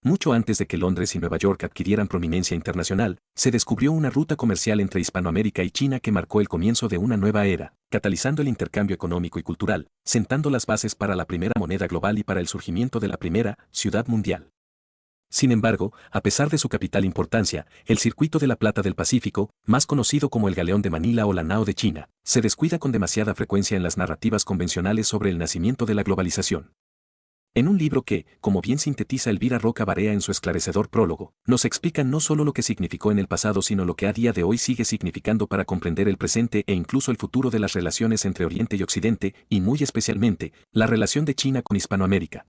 Mucho antes de que Londres y Nueva York adquirieran prominencia internacional, se descubrió una ruta comercial entre Hispanoamérica y China que marcó el comienzo de una nueva era, catalizando el intercambio económico y cultural, sentando las bases para la primera moneda global y para el surgimiento de la primera ciudad mundial. Sin embargo, a pesar de su capital importancia, el Circuito de la Plata del Pacífico, más conocido como el Galeón de Manila o la Nao de China, se descuida con demasiada frecuencia en las narrativas convencionales sobre el nacimiento de la globalización. En un libro que, como bien sintetiza Elvira Roca Barea en su esclarecedor prólogo, nos explica no solo lo que significó en el pasado sino lo que a día de hoy sigue significando para comprender el presente e incluso el futuro de las relaciones entre Oriente y Occidente, y muy especialmente, la relación de China con Hispanoamérica.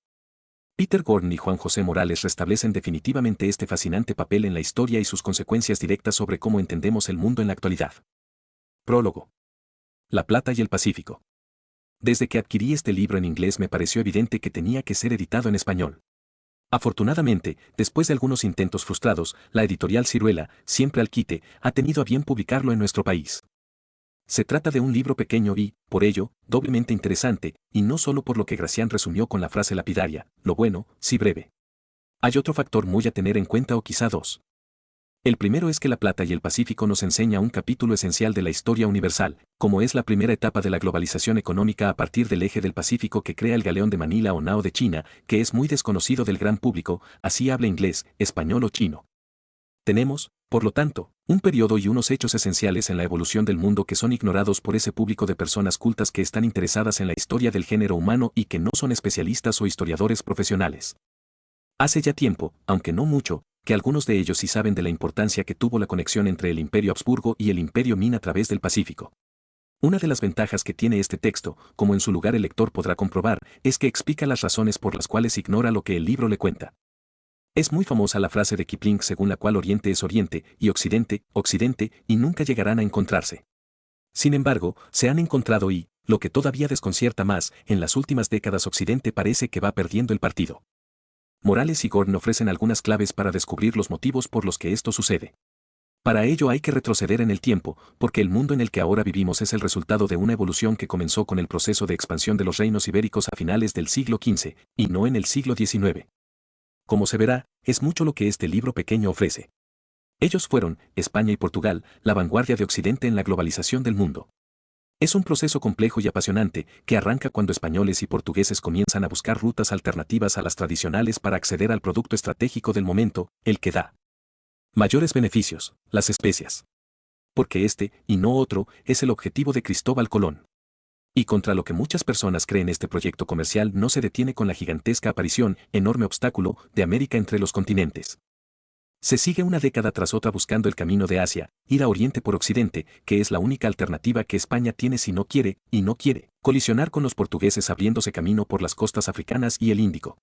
Peter Gordon y Juan José Morales restablecen definitivamente este fascinante papel en la historia y sus consecuencias directas sobre cómo entendemos el mundo en la actualidad. Prólogo. La Plata y el Pacífico. Desde que adquirí este libro en inglés me pareció evidente que tenía que ser editado en español. Afortunadamente, después de algunos intentos frustrados, la editorial Ciruela, siempre al quite, ha tenido a bien publicarlo en nuestro país. Se trata de un libro pequeño y, por ello, doblemente interesante, y no solo por lo que Gracián resumió con la frase lapidaria, lo bueno, sí breve. Hay otro factor muy a tener en cuenta o quizá dos. El primero es que La Plata y el Pacífico nos enseña un capítulo esencial de la historia universal, como es la primera etapa de la globalización económica a partir del eje del Pacífico que crea el Galeón de Manila o Nao de China, que es muy desconocido del gran público, así hable inglés, español o chino. Tenemos, por lo tanto, un periodo y unos hechos esenciales en la evolución del mundo que son ignorados por ese público de personas cultas que están interesadas en la historia del género humano y que no son especialistas o historiadores profesionales. Hace ya tiempo, aunque no mucho, que algunos de ellos sí saben de la importancia que tuvo la conexión entre el Imperio Habsburgo y el Imperio Ming a través del Pacífico. Una de las ventajas que tiene este texto, como en su lugar el lector podrá comprobar, es que explica las razones por las cuales ignora lo que el libro le cuenta. Es muy famosa la frase de Kipling según la cual Oriente es Oriente y Occidente, Occidente, y nunca llegarán a encontrarse. Sin embargo, se han encontrado y, lo que todavía desconcierta más, en las últimas décadas Occidente parece que va perdiendo el partido. Morales y Gordon ofrecen algunas claves para descubrir los motivos por los que esto sucede. Para ello hay que retroceder en el tiempo, porque el mundo en el que ahora vivimos es el resultado de una evolución que comenzó con el proceso de expansión de los reinos ibéricos a finales del siglo XV, y no en el siglo XIX. Como se verá, es mucho lo que este libro pequeño ofrece. Ellos fueron, España y Portugal, la vanguardia de Occidente en la globalización del mundo. Es un proceso complejo y apasionante que arranca cuando españoles y portugueses comienzan a buscar rutas alternativas a las tradicionales para acceder al producto estratégico del momento, el que da mayores beneficios, las especias. Porque este, y no otro, es el objetivo de Cristóbal Colón. Y contra lo que muchas personas creen este proyecto comercial no se detiene con la gigantesca aparición, enorme obstáculo, de América entre los continentes. Se sigue una década tras otra buscando el camino de Asia, ir a Oriente por Occidente, que es la única alternativa que España tiene si no quiere, y no quiere, colisionar con los portugueses abriéndose camino por las costas africanas y el Índico.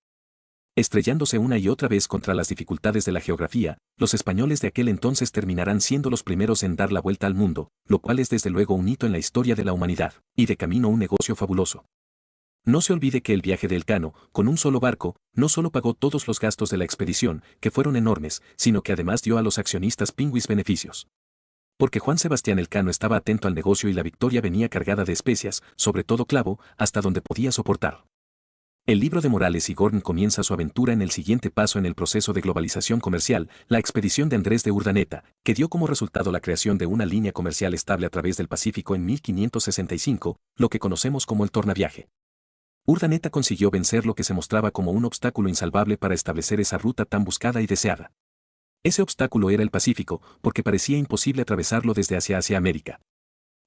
Estrellándose una y otra vez contra las dificultades de la geografía, los españoles de aquel entonces terminarán siendo los primeros en dar la vuelta al mundo, lo cual es desde luego un hito en la historia de la humanidad, y de camino un negocio fabuloso. No se olvide que el viaje de Elcano, con un solo barco, no solo pagó todos los gastos de la expedición, que fueron enormes, sino que además dio a los accionistas pingüis beneficios. Porque Juan Sebastián Elcano estaba atento al negocio y la victoria venía cargada de especias, sobre todo clavo, hasta donde podía soportar. El libro de Morales y Gordon comienza su aventura en el siguiente paso en el proceso de globalización comercial, la expedición de Andrés de Urdaneta, que dio como resultado la creación de una línea comercial estable a través del Pacífico en 1565, lo que conocemos como el tornaviaje. Urdaneta consiguió vencer lo que se mostraba como un obstáculo insalvable para establecer esa ruta tan buscada y deseada. Ese obstáculo era el Pacífico, porque parecía imposible atravesarlo desde Asia hacia América.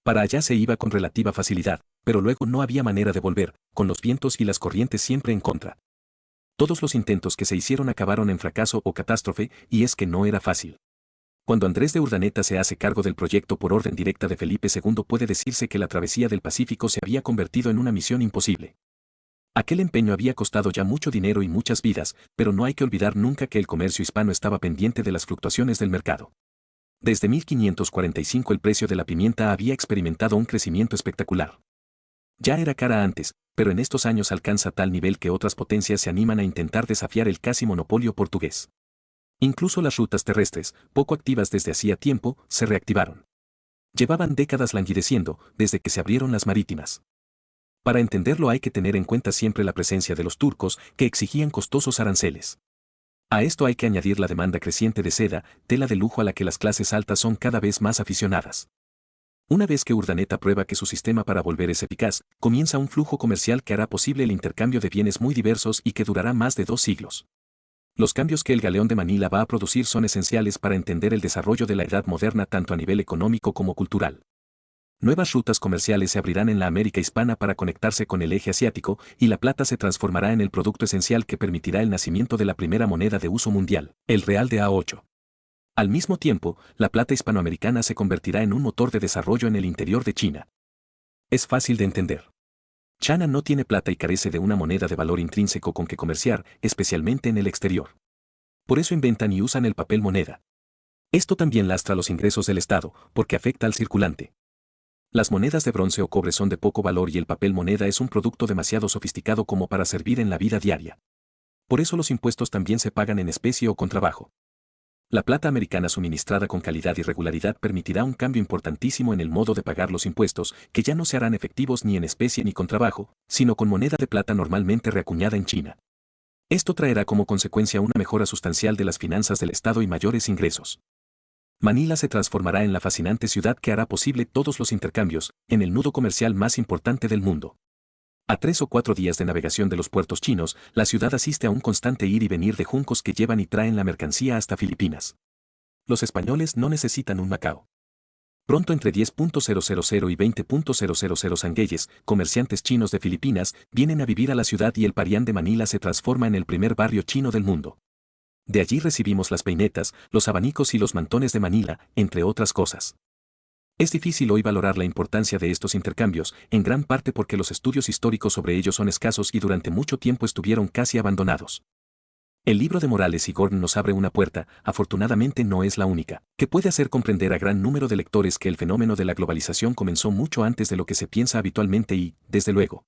Para allá se iba con relativa facilidad, pero luego no había manera de volver, con los vientos y las corrientes siempre en contra. Todos los intentos que se hicieron acabaron en fracaso o catástrofe, y es que no era fácil. Cuando Andrés de Urdaneta se hace cargo del proyecto por orden directa de Felipe II puede decirse que la travesía del Pacífico se había convertido en una misión imposible. Aquel empeño había costado ya mucho dinero y muchas vidas, pero no hay que olvidar nunca que el comercio hispano estaba pendiente de las fluctuaciones del mercado. Desde 1545 el precio de la pimienta había experimentado un crecimiento espectacular. Ya era cara antes, pero en estos años alcanza tal nivel que otras potencias se animan a intentar desafiar el casi monopolio portugués. Incluso las rutas terrestres, poco activas desde hacía tiempo, se reactivaron. Llevaban décadas languideciendo, desde que se abrieron las marítimas. Para entenderlo hay que tener en cuenta siempre la presencia de los turcos, que exigían costosos aranceles. A esto hay que añadir la demanda creciente de seda, tela de lujo a la que las clases altas son cada vez más aficionadas. Una vez que Urdaneta prueba que su sistema para volver es eficaz, comienza un flujo comercial que hará posible el intercambio de bienes muy diversos y que durará más de 2 siglos. Los cambios que el Galeón de Manila va a producir son esenciales para entender el desarrollo de la Edad Moderna tanto a nivel económico como cultural. Nuevas rutas comerciales se abrirán en la América hispana para conectarse con el eje asiático, y la plata se transformará en el producto esencial que permitirá el nacimiento de la primera moneda de uso mundial, el real de A8. Al mismo tiempo, la plata hispanoamericana se convertirá en un motor de desarrollo en el interior de China. Es fácil de entender. China no tiene plata y carece de una moneda de valor intrínseco con que comerciar, especialmente en el exterior. Por eso inventan y usan el papel moneda. Esto también lastra los ingresos del Estado, porque afecta al circulante. Las monedas de bronce o cobre son de poco valor y el papel moneda es un producto demasiado sofisticado como para servir en la vida diaria. Por eso los impuestos también se pagan en especie o con trabajo. La plata americana suministrada con calidad y regularidad permitirá un cambio importantísimo en el modo de pagar los impuestos, que ya no se harán efectivos ni en especie ni con trabajo, sino con moneda de plata normalmente reacuñada en China. Esto traerá como consecuencia una mejora sustancial de las finanzas del Estado y mayores ingresos. Manila se transformará en la fascinante ciudad que hará posible todos los intercambios, en el nudo comercial más importante del mundo. A 3 o 4 días de navegación de los puertos chinos, la ciudad asiste a un constante ir y venir de juncos que llevan y traen la mercancía hasta Filipinas. Los españoles no necesitan un Macao. Pronto entre 10.000 y 20.000 sangueyes, comerciantes chinos de Filipinas, vienen a vivir a la ciudad y el Parián de Manila se transforma en el primer barrio chino del mundo. De allí recibimos las peinetas, los abanicos y los mantones de Manila, entre otras cosas. Es difícil hoy valorar la importancia de estos intercambios, en gran parte porque los estudios históricos sobre ellos son escasos y durante mucho tiempo estuvieron casi abandonados. El libro de Morales y Gordon nos abre una puerta, afortunadamente no es la única, que puede hacer comprender a gran número de lectores que el fenómeno de la globalización comenzó mucho antes de lo que se piensa habitualmente y, desde luego,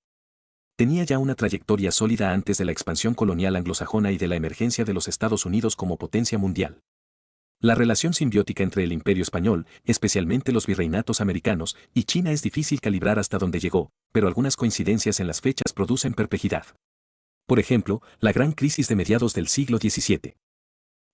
tenía ya una trayectoria sólida antes de la expansión colonial anglosajona y de la emergencia de los Estados Unidos como potencia mundial. La relación simbiótica entre el Imperio español, especialmente los virreinatos americanos, y China es difícil calibrar hasta dónde llegó, pero algunas coincidencias en las fechas producen perplejidad. Por ejemplo, la gran crisis de mediados del siglo XVII.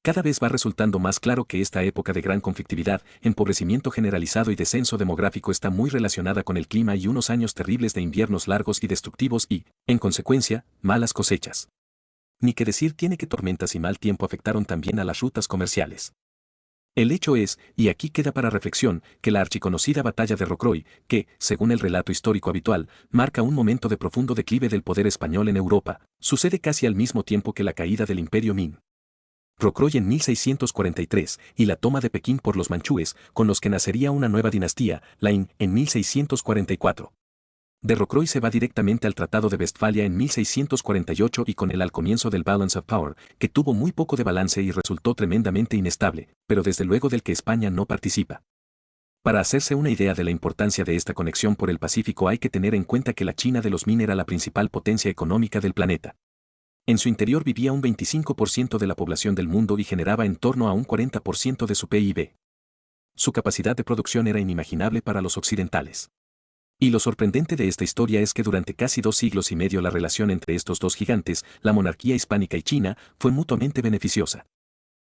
Cada vez va resultando más claro que esta época de gran conflictividad, empobrecimiento generalizado y descenso demográfico está muy relacionada con el clima y unos años terribles de inviernos largos y destructivos y, en consecuencia, malas cosechas. Ni que decir tiene que tormentas y mal tiempo afectaron también a las rutas comerciales. El hecho es, y aquí queda para reflexión, que la archiconocida batalla de Rocroi, que, según el relato histórico habitual, marca un momento de profundo declive del poder español en Europa, sucede casi al mismo tiempo que la caída del Imperio Ming. Rocroi en 1643, y la toma de Pekín por los manchúes, con los que nacería una nueva dinastía, la Qing, en 1644. De Rocroi se va directamente al Tratado de Westfalia en 1648 y con él al comienzo del Balance of Power, que tuvo muy poco de balance y resultó tremendamente inestable, pero desde luego del que España no participa. Para hacerse una idea de la importancia de esta conexión por el Pacífico hay que tener en cuenta que la China de los Ming era la principal potencia económica del planeta. En su interior vivía un 25% de la población del mundo y generaba en torno a un 40% de su PIB. Su capacidad de producción era inimaginable para los occidentales. Y lo sorprendente de esta historia es que durante casi 2 siglos y medio la relación entre estos dos gigantes, la monarquía hispánica y China, fue mutuamente beneficiosa.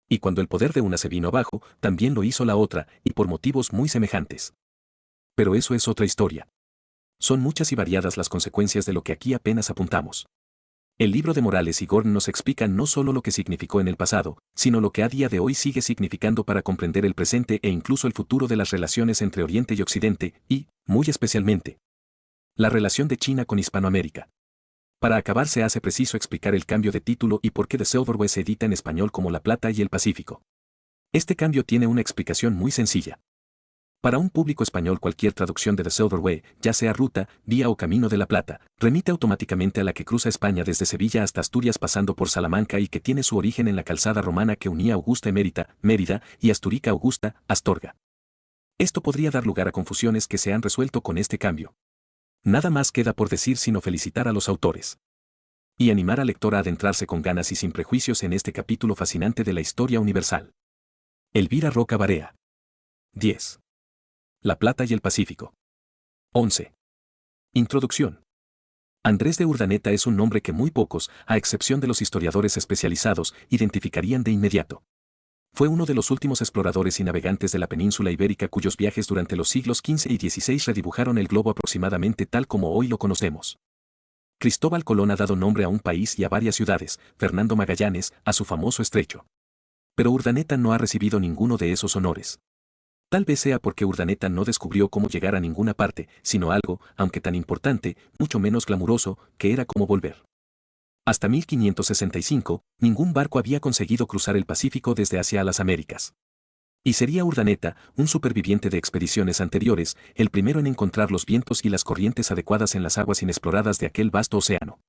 Y cuando el poder de una se vino abajo, también lo hizo la otra, y por motivos muy semejantes. Pero eso es otra historia. Son muchas y variadas las consecuencias de lo que aquí apenas apuntamos. El libro de Morales y Gordon nos explica no solo lo que significó en el pasado, sino lo que a día de hoy sigue significando para comprender el presente e incluso el futuro de las relaciones entre Oriente y Occidente, y, muy especialmente, la relación de China con Hispanoamérica. Para acabar se hace preciso explicar el cambio de título y por qué The Silverware se edita en español como La Plata y el Pacífico. Este cambio tiene una explicación muy sencilla. Para un público español cualquier traducción de The Silverway, ya sea ruta, vía o camino de la Plata, remite automáticamente a la que cruza España desde Sevilla hasta Asturias pasando por Salamanca y que tiene su origen en la calzada romana que unía Augusta Emérita, Mérida, y Asturica Augusta, Astorga. Esto podría dar lugar a confusiones que se han resuelto con este cambio. Nada más queda por decir sino felicitar a los autores. Y animar al lector a adentrarse con ganas y sin prejuicios en este capítulo fascinante de la historia universal. Elvira Roca Barea. 10. La Plata y el Pacífico. 11. Introducción. Andrés de Urdaneta es un nombre que muy pocos, a excepción de los historiadores especializados, identificarían de inmediato. Fue uno de los últimos exploradores y navegantes de la península ibérica cuyos viajes durante los siglos XV y XVI redibujaron el globo aproximadamente tal como hoy lo conocemos. Cristóbal Colón ha dado nombre a un país y a varias ciudades, Fernando Magallanes, a su famoso estrecho. Pero Urdaneta no ha recibido ninguno de esos honores. Tal vez sea porque Urdaneta no descubrió cómo llegar a ninguna parte, sino algo, aunque tan importante, mucho menos glamuroso, que era cómo volver. Hasta 1565, ningún barco había conseguido cruzar el Pacífico desde Asia a las Américas. Y sería Urdaneta, un superviviente de expediciones anteriores, el primero en encontrar los vientos y las corrientes adecuadas en las aguas inexploradas de aquel vasto océano.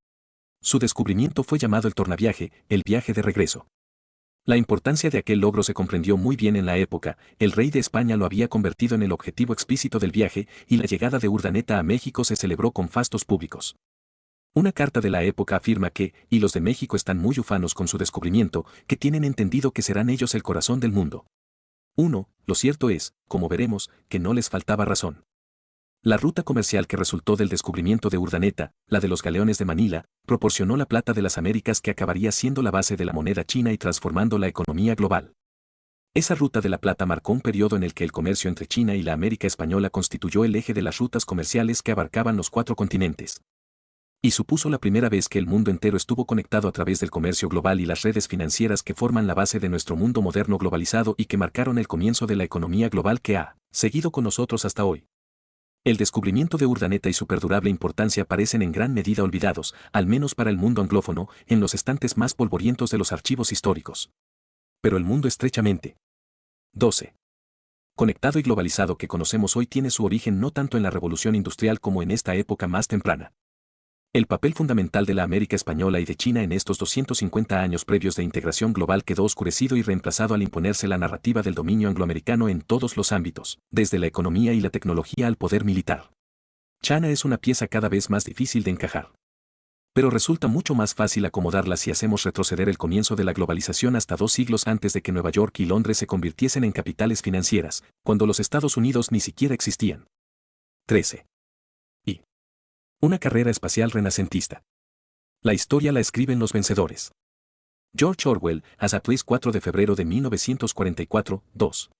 Su descubrimiento fue llamado el tornaviaje, el viaje de regreso. La importancia de aquel logro se comprendió muy bien en la época, el rey de España lo había convertido en el objetivo explícito del viaje, y la llegada de Urdaneta a México se celebró con fastos públicos. Una carta de la época afirma que, y los de México están muy ufanos con su descubrimiento, que tienen entendido que serán ellos el corazón del mundo. 1. Lo cierto es, como veremos, que no les faltaba razón. La ruta comercial que resultó del descubrimiento de Urdaneta, la de los galeones de Manila, proporcionó la plata de las Américas que acabaría siendo la base de la moneda china y transformando la economía global. Esa ruta de la plata marcó un periodo en el que el comercio entre China y la América española constituyó el eje de las rutas comerciales que abarcaban los 4 continentes. Y supuso la primera vez que el mundo entero estuvo conectado a través del comercio global y las redes financieras que forman la base de nuestro mundo moderno globalizado y que marcaron el comienzo de la economía global que ha seguido con nosotros hasta hoy. El descubrimiento de Urdaneta y su perdurable importancia parecen en gran medida olvidados, al menos para el mundo anglófono, en los estantes más polvorientos de los archivos históricos. Pero el mundo estrechamente 12. Conectado y globalizado que conocemos hoy tiene su origen no tanto en la revolución industrial como en esta época más temprana. El papel fundamental de la América española y de China en estos 250 años previos de integración global quedó oscurecido y reemplazado al imponerse la narrativa del dominio angloamericano en todos los ámbitos, desde la economía y la tecnología al poder militar. China es una pieza cada vez más difícil de encajar. Pero resulta mucho más fácil acomodarla si hacemos retroceder el comienzo de la globalización hasta 2 siglos antes de que Nueva York y Londres se convirtiesen en capitales financieras, cuando los Estados Unidos ni siquiera existían. 13. Una carrera espacial renacentista. La historia la escriben los vencedores. George Orwell, As a Place 4 de febrero de 1944, 2.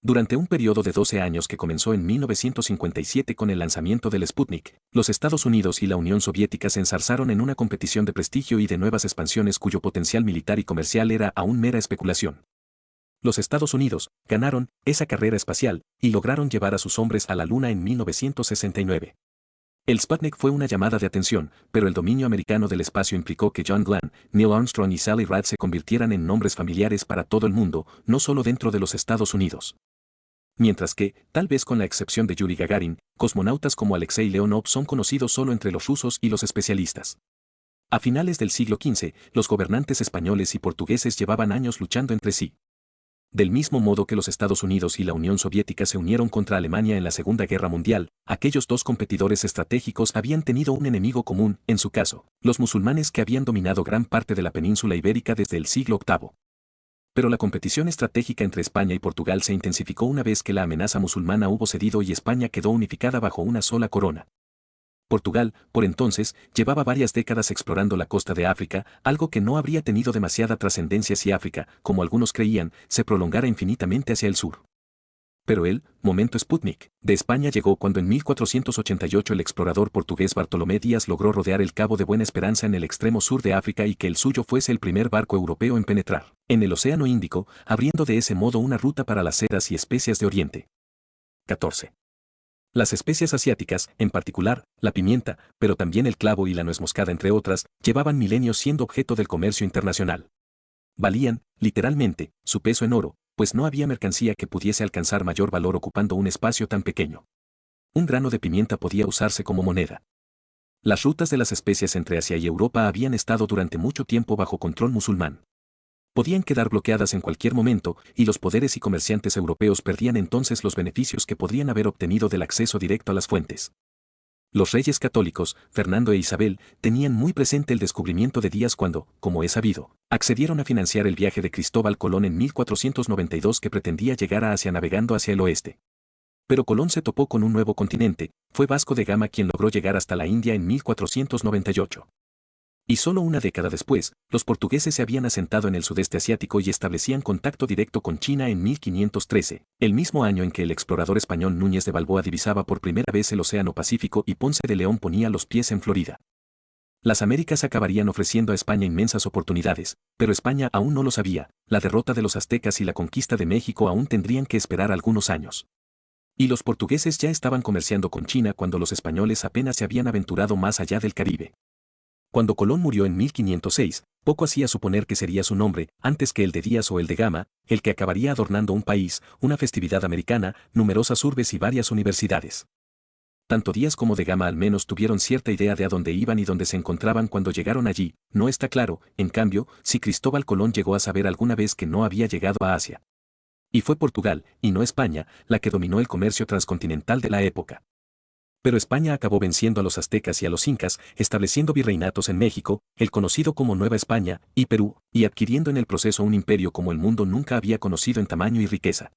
Durante un periodo de 12 años que comenzó en 1957 con el lanzamiento del Sputnik, los Estados Unidos y la Unión Soviética se enzarzaron en una competición de prestigio y de nuevas expansiones cuyo potencial militar y comercial era aún mera especulación. Los Estados Unidos ganaron esa carrera espacial y lograron llevar a sus hombres a la Luna en 1969. El Sputnik fue una llamada de atención, pero el dominio americano del espacio implicó que John Glenn, Neil Armstrong y Sally Ride se convirtieran en nombres familiares para todo el mundo, no solo dentro de los Estados Unidos. Mientras que, tal vez con la excepción de Yuri Gagarin, cosmonautas como Alexei Leonov son conocidos solo entre los rusos y los especialistas. A finales del siglo XV, los gobernantes españoles y portugueses llevaban años luchando entre sí. Del mismo modo que los Estados Unidos y la Unión Soviética se unieron contra Alemania en la Segunda Guerra Mundial, aquellos dos competidores estratégicos habían tenido un enemigo común, en su caso, los musulmanes que habían dominado gran parte de la península ibérica desde el siglo VIII. Pero la competición estratégica entre España y Portugal se intensificó una vez que la amenaza musulmana hubo cedido y España quedó unificada bajo una sola corona. Portugal, por entonces, llevaba varias décadas explorando la costa de África, algo que no habría tenido demasiada trascendencia si África, como algunos creían, se prolongara infinitamente hacia el sur. Pero el momento Sputnik de España llegó cuando en 1488 el explorador portugués Bartolomé Díaz logró rodear el Cabo de Buena Esperanza en el extremo sur de África y que el suyo fuese el primer barco europeo en penetrar en el Océano Índico, abriendo de ese modo una ruta para las sedas y especias de Oriente. 14. Las especias asiáticas, en particular, la pimienta, pero también el clavo y la nuez moscada entre otras, llevaban milenios siendo objeto del comercio internacional. Valían, literalmente, su peso en oro, pues no había mercancía que pudiese alcanzar mayor valor ocupando un espacio tan pequeño. Un grano de pimienta podía usarse como moneda. Las rutas de las especias entre Asia y Europa habían estado durante mucho tiempo bajo control musulmán. Podían quedar bloqueadas en cualquier momento, y los poderes y comerciantes europeos perdían entonces los beneficios que podrían haber obtenido del acceso directo a las fuentes. Los reyes católicos, Fernando e Isabel, tenían muy presente el descubrimiento de Díaz cuando, como es sabido, accedieron a financiar el viaje de Cristóbal Colón en 1492 que pretendía llegar a Asia navegando hacia el oeste. Pero Colón se topó con un nuevo continente, fue Vasco de Gama quien logró llegar hasta la India en 1498. Y solo una década después, los portugueses se habían asentado en el sudeste asiático y establecían contacto directo con China en 1513, el mismo año en que el explorador español Núñez de Balboa divisaba por primera vez el Océano Pacífico y Ponce de León ponía los pies en Florida. Las Américas acabarían ofreciendo a España inmensas oportunidades, pero España aún no lo sabía, la derrota de los aztecas y la conquista de México aún tendrían que esperar algunos años. Y los portugueses ya estaban comerciando con China cuando los españoles apenas se habían aventurado más allá del Caribe. Cuando Colón murió en 1506, poco hacía suponer que sería su nombre, antes que el de Díaz o el de Gama, el que acabaría adornando un país, una festividad americana, numerosas urbes y varias universidades. Tanto Díaz como de Gama al menos tuvieron cierta idea de a dónde iban y dónde se encontraban cuando llegaron allí, no está claro, en cambio, si Cristóbal Colón llegó a saber alguna vez que no había llegado a Asia. Y fue Portugal, y no España, la que dominó el comercio transcontinental de la época. Pero España acabó venciendo a los aztecas y a los incas, estableciendo virreinatos en México, el conocido como Nueva España, y Perú, y adquiriendo en el proceso un imperio como el mundo nunca había conocido en tamaño y riqueza.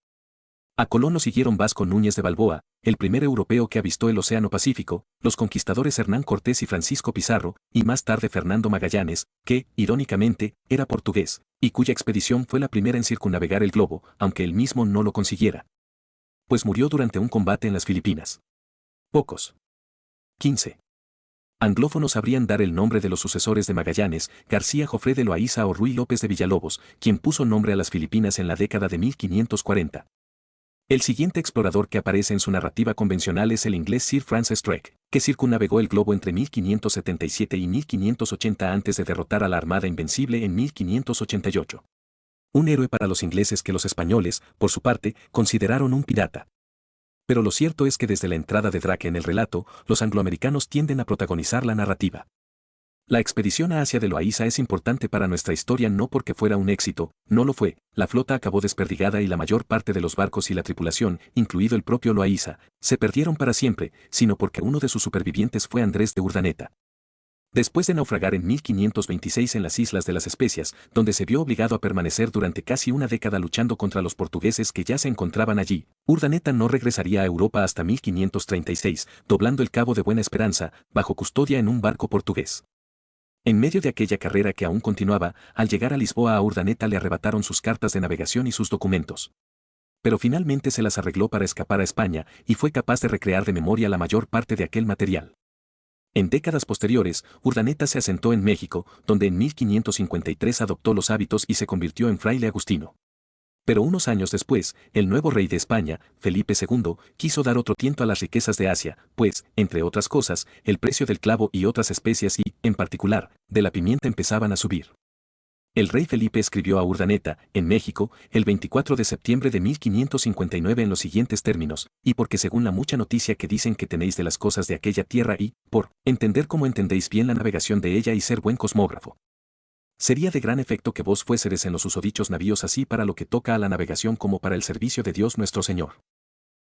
A Colón lo siguieron Vasco Núñez de Balboa, el primer europeo que avistó el Océano Pacífico, los conquistadores Hernán Cortés y Francisco Pizarro, y más tarde Fernando Magallanes, que, irónicamente, era portugués, y cuya expedición fue la primera en circunnavegar el globo, aunque él mismo no lo consiguiera. Pues murió durante un combate en las Filipinas. Pocos 15 anglófonos sabrían dar el nombre de los sucesores de Magallanes, García Jofré de Loaiza o Ruy López de Villalobos, quien puso nombre a las Filipinas en la década de 1540. El siguiente explorador que aparece en su narrativa convencional es el inglés Sir Francis Drake, que circunnavegó el globo entre 1577 y 1580 antes de derrotar a la Armada Invencible en 1588. Un héroe para los ingleses que los españoles, por su parte, consideraron un pirata. Pero lo cierto es que desde la entrada de Drake en el relato, los angloamericanos tienden a protagonizar la narrativa. La expedición a Asia de Loaiza es importante para nuestra historia no porque fuera un éxito, no lo fue, la flota acabó desperdigada y la mayor parte de los barcos y la tripulación, incluido el propio Loaiza, se perdieron para siempre, sino porque uno de sus supervivientes fue Andrés de Urdaneta. Después de naufragar en 1526 en las Islas de las Especias, donde se vio obligado a permanecer durante casi una década luchando contra los portugueses que ya se encontraban allí, Urdaneta no regresaría a Europa hasta 1536, doblando el Cabo de Buena Esperanza, bajo custodia en un barco portugués. En medio de aquella carrera que aún continuaba, al llegar a Lisboa a Urdaneta le arrebataron sus cartas de navegación y sus documentos. Pero finalmente se las arregló para escapar a España y fue capaz de recrear de memoria la mayor parte de aquel material. En décadas posteriores, Urdaneta se asentó en México, donde en 1553 adoptó los hábitos y se convirtió en fraile agustino. Pero unos años después, el nuevo rey de España, Felipe II, quiso dar otro tiento a las riquezas de Asia, pues, entre otras cosas, el precio del clavo y otras especias y, en particular, de la pimienta empezaban a subir. El rey Felipe escribió a Urdaneta, en México, el 24 de septiembre de 1559 en los siguientes términos, y porque según la mucha noticia que dicen que tenéis de las cosas de aquella tierra y, por, entender cómo entendéis bien la navegación de ella y ser buen cosmógrafo. Sería de gran efecto que vos fuéseres en los susodichos navíos así para lo que toca a la navegación como para el servicio de Dios nuestro Señor.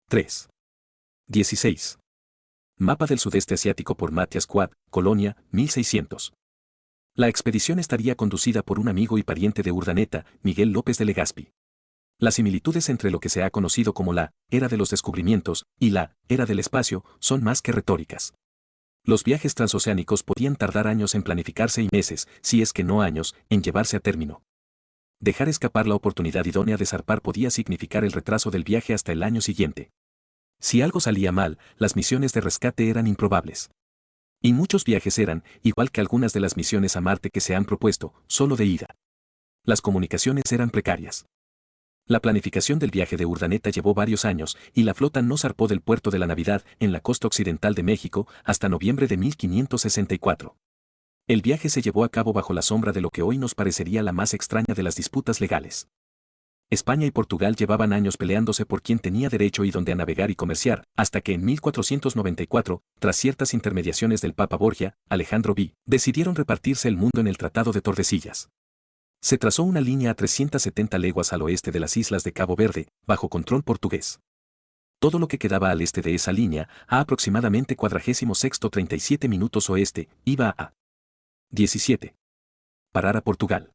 3. 16. Mapa del Sudeste Asiático por Matthias Quad, Colonia, 1600. La expedición estaría conducida por un amigo y pariente de Urdaneta, Miguel López de Legazpi. Las similitudes entre lo que se ha conocido como la era de los descubrimientos y la era del espacio son más que retóricas. Los viajes transoceánicos podían tardar años en planificarse y meses, si es que no años, en llevarse a término. Dejar escapar la oportunidad idónea de zarpar podía significar el retraso del viaje hasta el año siguiente. Si algo salía mal, las misiones de rescate eran improbables. Y muchos viajes eran, igual que algunas de las misiones a Marte que se han propuesto, solo de ida. Las comunicaciones eran precarias. La planificación del viaje de Urdaneta llevó varios años y la flota no zarpó del puerto de la Navidad, en la costa occidental de México, hasta noviembre de 1564. El viaje se llevó a cabo bajo la sombra de lo que hoy nos parecería la más extraña de las disputas legales. España y Portugal llevaban años peleándose por quién tenía derecho y dónde a navegar y comerciar, hasta que en 1494, tras ciertas intermediaciones del Papa Borgia, Alejandro V, decidieron repartirse el mundo en el Tratado de Tordesillas. Se trazó una línea a 370 leguas al oeste de las islas de Cabo Verde, bajo control portugués. Todo lo que quedaba al este de esa línea, a aproximadamente 46:37 minutos oeste, iba a 17. Parar a Portugal.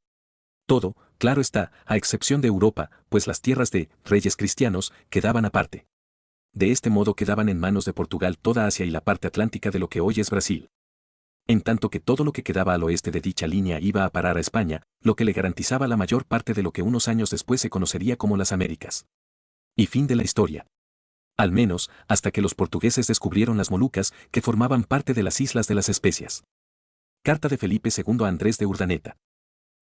Todo, claro está, a excepción de Europa, pues las tierras de reyes cristianos quedaban aparte. De este modo quedaban en manos de Portugal toda Asia y la parte atlántica de lo que hoy es Brasil. En tanto que todo lo que quedaba al oeste de dicha línea iba a parar a España, lo que le garantizaba la mayor parte de lo que unos años después se conocería como las Américas. Y fin de la historia. Al menos, hasta que los portugueses descubrieron las Molucas, que formaban parte de las Islas de las Especias. Carta de Felipe II a Andrés de Urdaneta.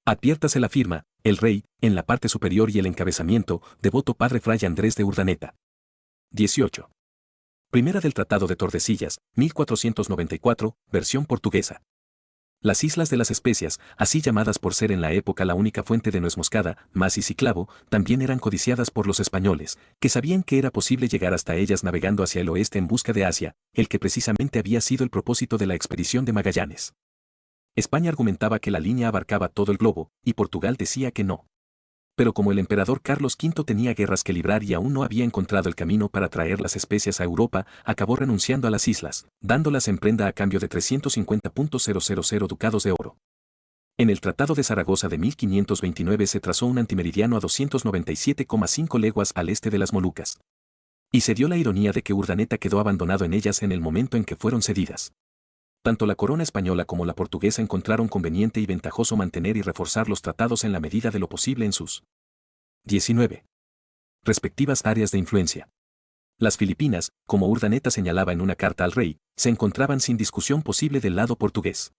Adviértase la firma, el rey, en la parte superior y el encabezamiento, devoto padre fray Andrés de Urdaneta. 18. Primera del Tratado de Tordesillas, 1494, versión portuguesa. Las Islas de las Especias, así llamadas por ser en la época la única fuente de nuez moscada, maíz y clavo, también eran codiciadas por los españoles, que sabían que era posible llegar hasta ellas navegando hacia el oeste en busca de Asia, el que precisamente había sido el propósito de la expedición de Magallanes. España argumentaba que la línea abarcaba todo el globo, y Portugal decía que no. Pero como el emperador Carlos V tenía guerras que librar y aún no había encontrado el camino para traer las especias a Europa, acabó renunciando a las islas, dándolas en prenda a cambio de 350.000 ducados de oro. En el Tratado de Zaragoza de 1529 se trazó un antimeridiano a 297,5 leguas al este de las Molucas. Y se dio la ironía de que Urdaneta quedó abandonado en ellas en el momento en que fueron cedidas. Tanto la corona española como la portuguesa encontraron conveniente y ventajoso mantener y reforzar los tratados en la medida de lo posible en sus 19. respectivas áreas de influencia. Las Filipinas, como Urdaneta señalaba en una carta al rey, se encontraban sin discusión posible del lado portugués.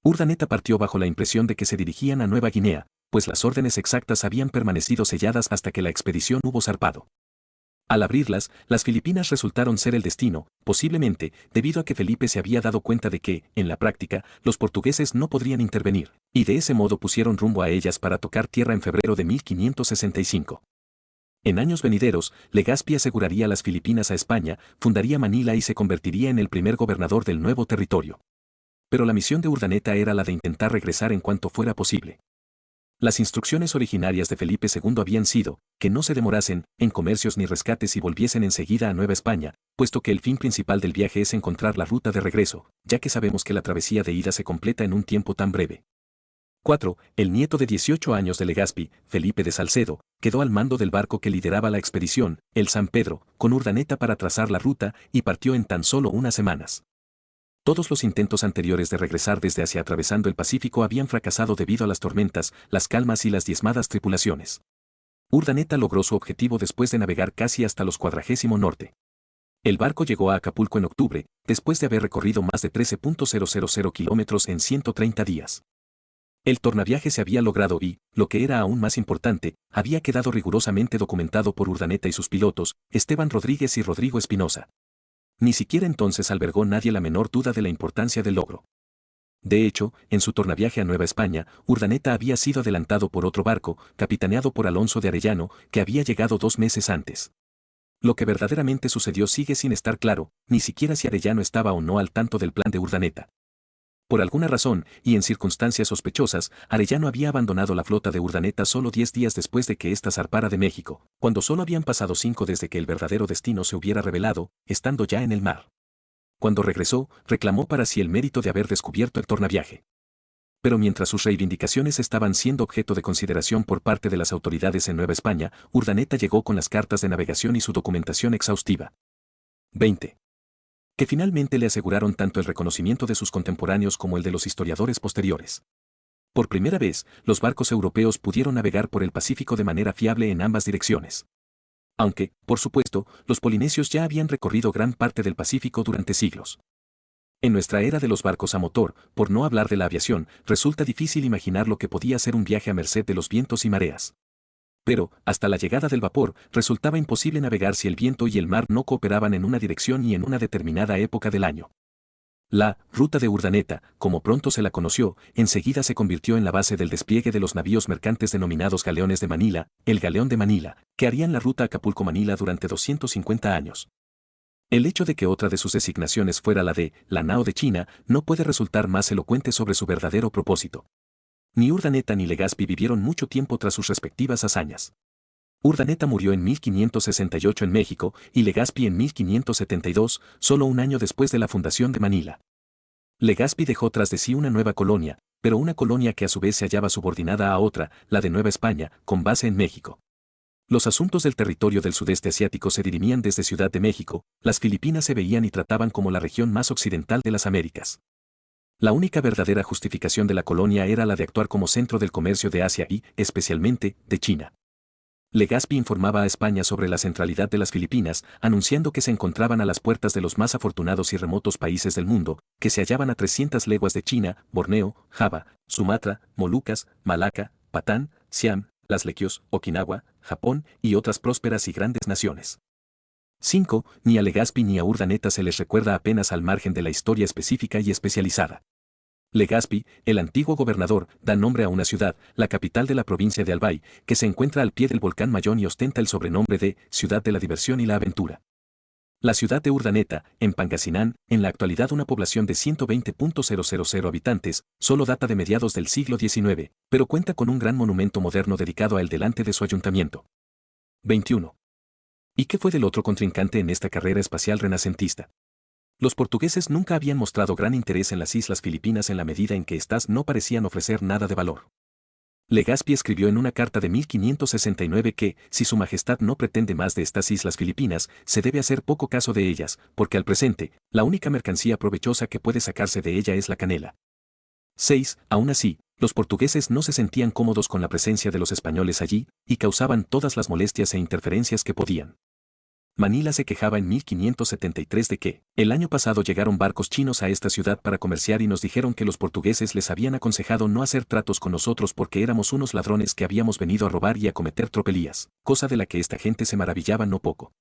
Urdaneta partió bajo la impresión de que se dirigían a Nueva Guinea, pues las órdenes exactas habían permanecido selladas hasta que la expedición hubo zarpado. Al abrirlas, las Filipinas resultaron ser el destino, posiblemente, debido a que Felipe se había dado cuenta de que, en la práctica, los portugueses no podrían intervenir, y de ese modo pusieron rumbo a ellas para tocar tierra en febrero de 1565. En años venideros, Legazpi aseguraría las Filipinas a España, fundaría Manila y se convertiría en el primer gobernador del nuevo territorio. Pero la misión de Urdaneta era la de intentar regresar en cuanto fuera posible. Las instrucciones originarias de Felipe II habían sido, que no se demorasen, en comercios ni rescates y volviesen enseguida a Nueva España, puesto que el fin principal del viaje es encontrar la ruta de regreso, ya que sabemos que la travesía de ida se completa en un tiempo tan breve. 4. El nieto de 18 años de Legazpi, Felipe de Salcedo, quedó al mando del barco que lideraba la expedición, el San Pedro, con Urdaneta para trazar la ruta, y partió en tan solo unas semanas. Todos los intentos anteriores de regresar desde Asia atravesando el Pacífico habían fracasado debido a las tormentas, las calmas y las diezmadas tripulaciones. Urdaneta logró su objetivo después de navegar casi hasta los 40° norte. El barco llegó a Acapulco en octubre, después de haber recorrido más de 13.000 kilómetros en 130 días. El tornaviaje se había logrado y, lo que era aún más importante, había quedado rigurosamente documentado por Urdaneta y sus pilotos, Esteban Rodríguez y Rodrigo Espinosa. Ni siquiera entonces albergó nadie la menor duda de la importancia del logro. De hecho, en su tornaviaje a Nueva España, Urdaneta había sido adelantado por otro barco, capitaneado por Alonso de Arellano, que había llegado 2 meses antes. Lo que verdaderamente sucedió sigue sin estar claro, ni siquiera si Arellano estaba o no al tanto del plan de Urdaneta. Por alguna razón, y en circunstancias sospechosas, Arellano había abandonado la flota de Urdaneta solo 10 días después de que ésta zarpara de México, cuando solo habían pasado 5 desde que el verdadero destino se hubiera revelado, estando ya en el mar. Cuando regresó, reclamó para sí el mérito de haber descubierto el tornaviaje. Pero mientras sus reivindicaciones estaban siendo objeto de consideración por parte de las autoridades en Nueva España, Urdaneta llegó con las cartas de navegación y su documentación exhaustiva. 20. Que finalmente le aseguraron tanto el reconocimiento de sus contemporáneos como el de los historiadores posteriores. Por primera vez, los barcos europeos pudieron navegar por el Pacífico de manera fiable en ambas direcciones. Aunque, por supuesto, los polinesios ya habían recorrido gran parte del Pacífico durante siglos. En nuestra era de los barcos a motor, por no hablar de la aviación, resulta difícil imaginar lo que podía ser un viaje a merced de los vientos y mareas. Pero, hasta la llegada del vapor, resultaba imposible navegar si el viento y el mar no cooperaban en una dirección y en una determinada época del año. La ruta de Urdaneta, como pronto se la conoció, enseguida se convirtió en la base del despliegue de los navíos mercantes denominados galeones de Manila, el galeón de Manila, que harían la ruta Acapulco-Manila durante 250 años. El hecho de que otra de sus designaciones fuera la de la nao de China no puede resultar más elocuente sobre su verdadero propósito. Ni Urdaneta ni Legazpi vivieron mucho tiempo tras sus respectivas hazañas. Urdaneta murió en 1568 en México y Legazpi en 1572, solo un año después de la fundación de Manila. Legazpi dejó tras de sí una nueva colonia, pero una colonia que a su vez se hallaba subordinada a otra, la de Nueva España, con base en México. Los asuntos del territorio del sudeste asiático se dirimían desde Ciudad de México, las Filipinas se veían y trataban como la región más occidental de las Américas. La única verdadera justificación de la colonia era la de actuar como centro del comercio de Asia y, especialmente, de China. Legazpi informaba a España sobre la centralidad de las Filipinas, anunciando que se encontraban a las puertas de los más afortunados y remotos países del mundo, que se hallaban a 300 leguas de China, Borneo, Java, Sumatra, Molucas, Malaca, Patán, Siam, las Lequios, Okinawa, Japón y otras prósperas y grandes naciones. 5. Ni a Legazpi ni a Urdaneta se les recuerda apenas al margen de la historia específica y especializada. Legazpi, el antiguo gobernador, da nombre a una ciudad, la capital de la provincia de Albay, que se encuentra al pie del volcán Mayón y ostenta el sobrenombre de Ciudad de la Diversión y la Aventura. La ciudad de Urdaneta, en Pangasinán, en la actualidad una población de 120.000 habitantes, solo data de mediados del siglo XIX, pero cuenta con un gran monumento moderno dedicado a él delante de su ayuntamiento. 21. ¿Y qué fue del otro contrincante en esta carrera espacial renacentista? Los portugueses nunca habían mostrado gran interés en las islas Filipinas en la medida en que éstas no parecían ofrecer nada de valor. Legazpi escribió en una carta de 1569 que, si su majestad no pretende más de estas islas Filipinas, se debe hacer poco caso de ellas, porque al presente, la única mercancía provechosa que puede sacarse de ella es la canela. 6. Aún así, los portugueses no se sentían cómodos con la presencia de los españoles allí, y causaban todas las molestias e interferencias que podían. Manila se quejaba en 1573 de que, el año pasado llegaron barcos chinos a esta ciudad para comerciar y nos dijeron que los portugueses les habían aconsejado no hacer tratos con nosotros porque éramos unos ladrones que habíamos venido a robar y a cometer tropelías, cosa de la que esta gente se maravillaba no poco.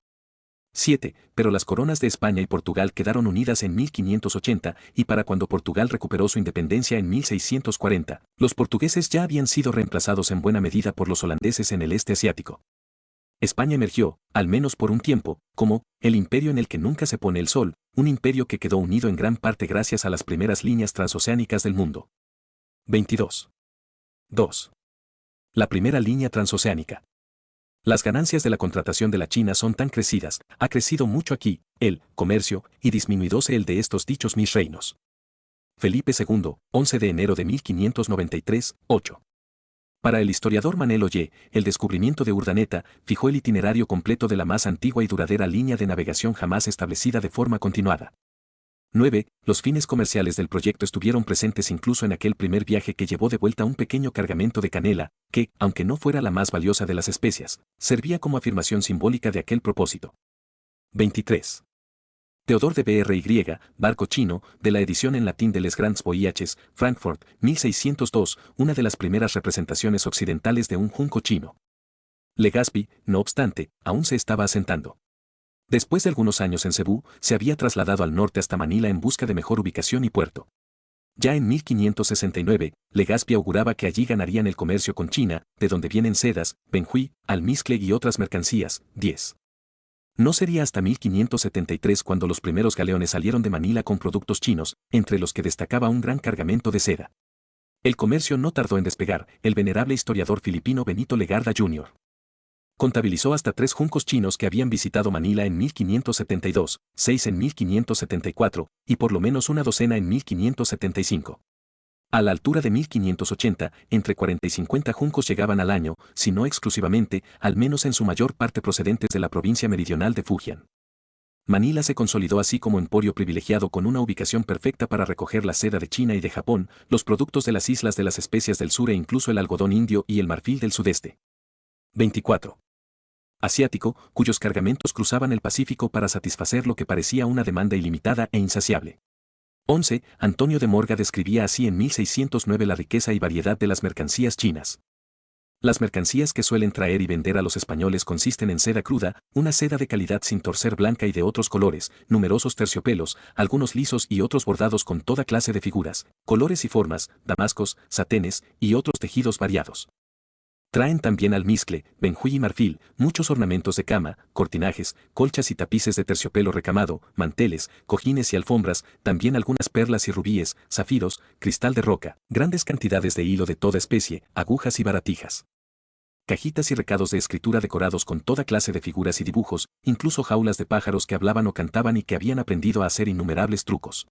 7. Pero las coronas de España y Portugal quedaron unidas en 1580 y para cuando Portugal recuperó su independencia en 1640, los portugueses ya habían sido reemplazados en buena medida por los holandeses en el este asiático. España emergió, al menos por un tiempo, como el imperio en el que nunca se pone el sol, un imperio que quedó unido en gran parte gracias a las primeras líneas transoceánicas del mundo. 22. 2. La primera línea transoceánica. Las ganancias de la contratación de la China son tan crecidas, ha crecido mucho aquí, el comercio, y disminuidóse el de estos dichos mis reinos. Felipe II, 11 de enero de 1593, 8. Para el historiador Manel Ollé, el descubrimiento de Urdaneta fijó el itinerario completo de la más antigua y duradera línea de navegación jamás establecida de forma continuada. 9. Los fines comerciales del proyecto estuvieron presentes incluso en aquel primer viaje que llevó de vuelta un pequeño cargamento de canela, que, aunque no fuera la más valiosa de las especias, servía como afirmación simbólica de aquel propósito. 23. Theodore de Bry, barco chino, de la edición en latín de Les Grands Voyages, Frankfurt, 1602, una de las primeras representaciones occidentales de un junco chino. Legazpi, no obstante, aún se estaba asentando. Después de algunos años en Cebú, se había trasladado al norte hasta Manila en busca de mejor ubicación y puerto. Ya en 1569, Legazpi auguraba que allí ganarían el comercio con China, de donde vienen sedas, benjuí, almizcle y otras mercancías. 10. No sería hasta 1573 cuando los primeros galeones salieron de Manila con productos chinos, entre los que destacaba un gran cargamento de seda. El comercio no tardó en despegar, el venerable historiador filipino Benito Legarda Jr. contabilizó hasta 3 juncos chinos que habían visitado Manila en 1572, 6 en 1574, y por lo menos una docena en 1575. A la altura de 1580, entre 40 y 50 juncos llegaban al año, si no exclusivamente, al menos en su mayor parte procedentes de la provincia meridional de Fujian. Manila se consolidó así como emporio privilegiado con una ubicación perfecta para recoger la seda de China y de Japón, los productos de las islas de las especias del sur e incluso el algodón indio y el marfil del sudeste. 24. Asiático, cuyos cargamentos cruzaban el Pacífico para satisfacer lo que parecía una demanda ilimitada e insaciable. 11. Antonio de Morga describía así en 1609 la riqueza y variedad de las mercancías chinas. Las mercancías que suelen traer y vender a los españoles consisten en seda cruda, una seda de calidad sin torcer blanca y de otros colores, numerosos terciopelos, algunos lisos y otros bordados con toda clase de figuras, colores y formas, damascos, satenes y otros tejidos variados. Traen también almizcle, benjuí y marfil, muchos ornamentos de cama, cortinajes, colchas y tapices de terciopelo recamado, manteles, cojines y alfombras, también algunas perlas y rubíes, zafiros, cristal de roca, grandes cantidades de hilo de toda especie, agujas y baratijas. Cajitas y recados de escritura decorados con toda clase de figuras y dibujos, incluso jaulas de pájaros que hablaban o cantaban y que habían aprendido a hacer innumerables trucos.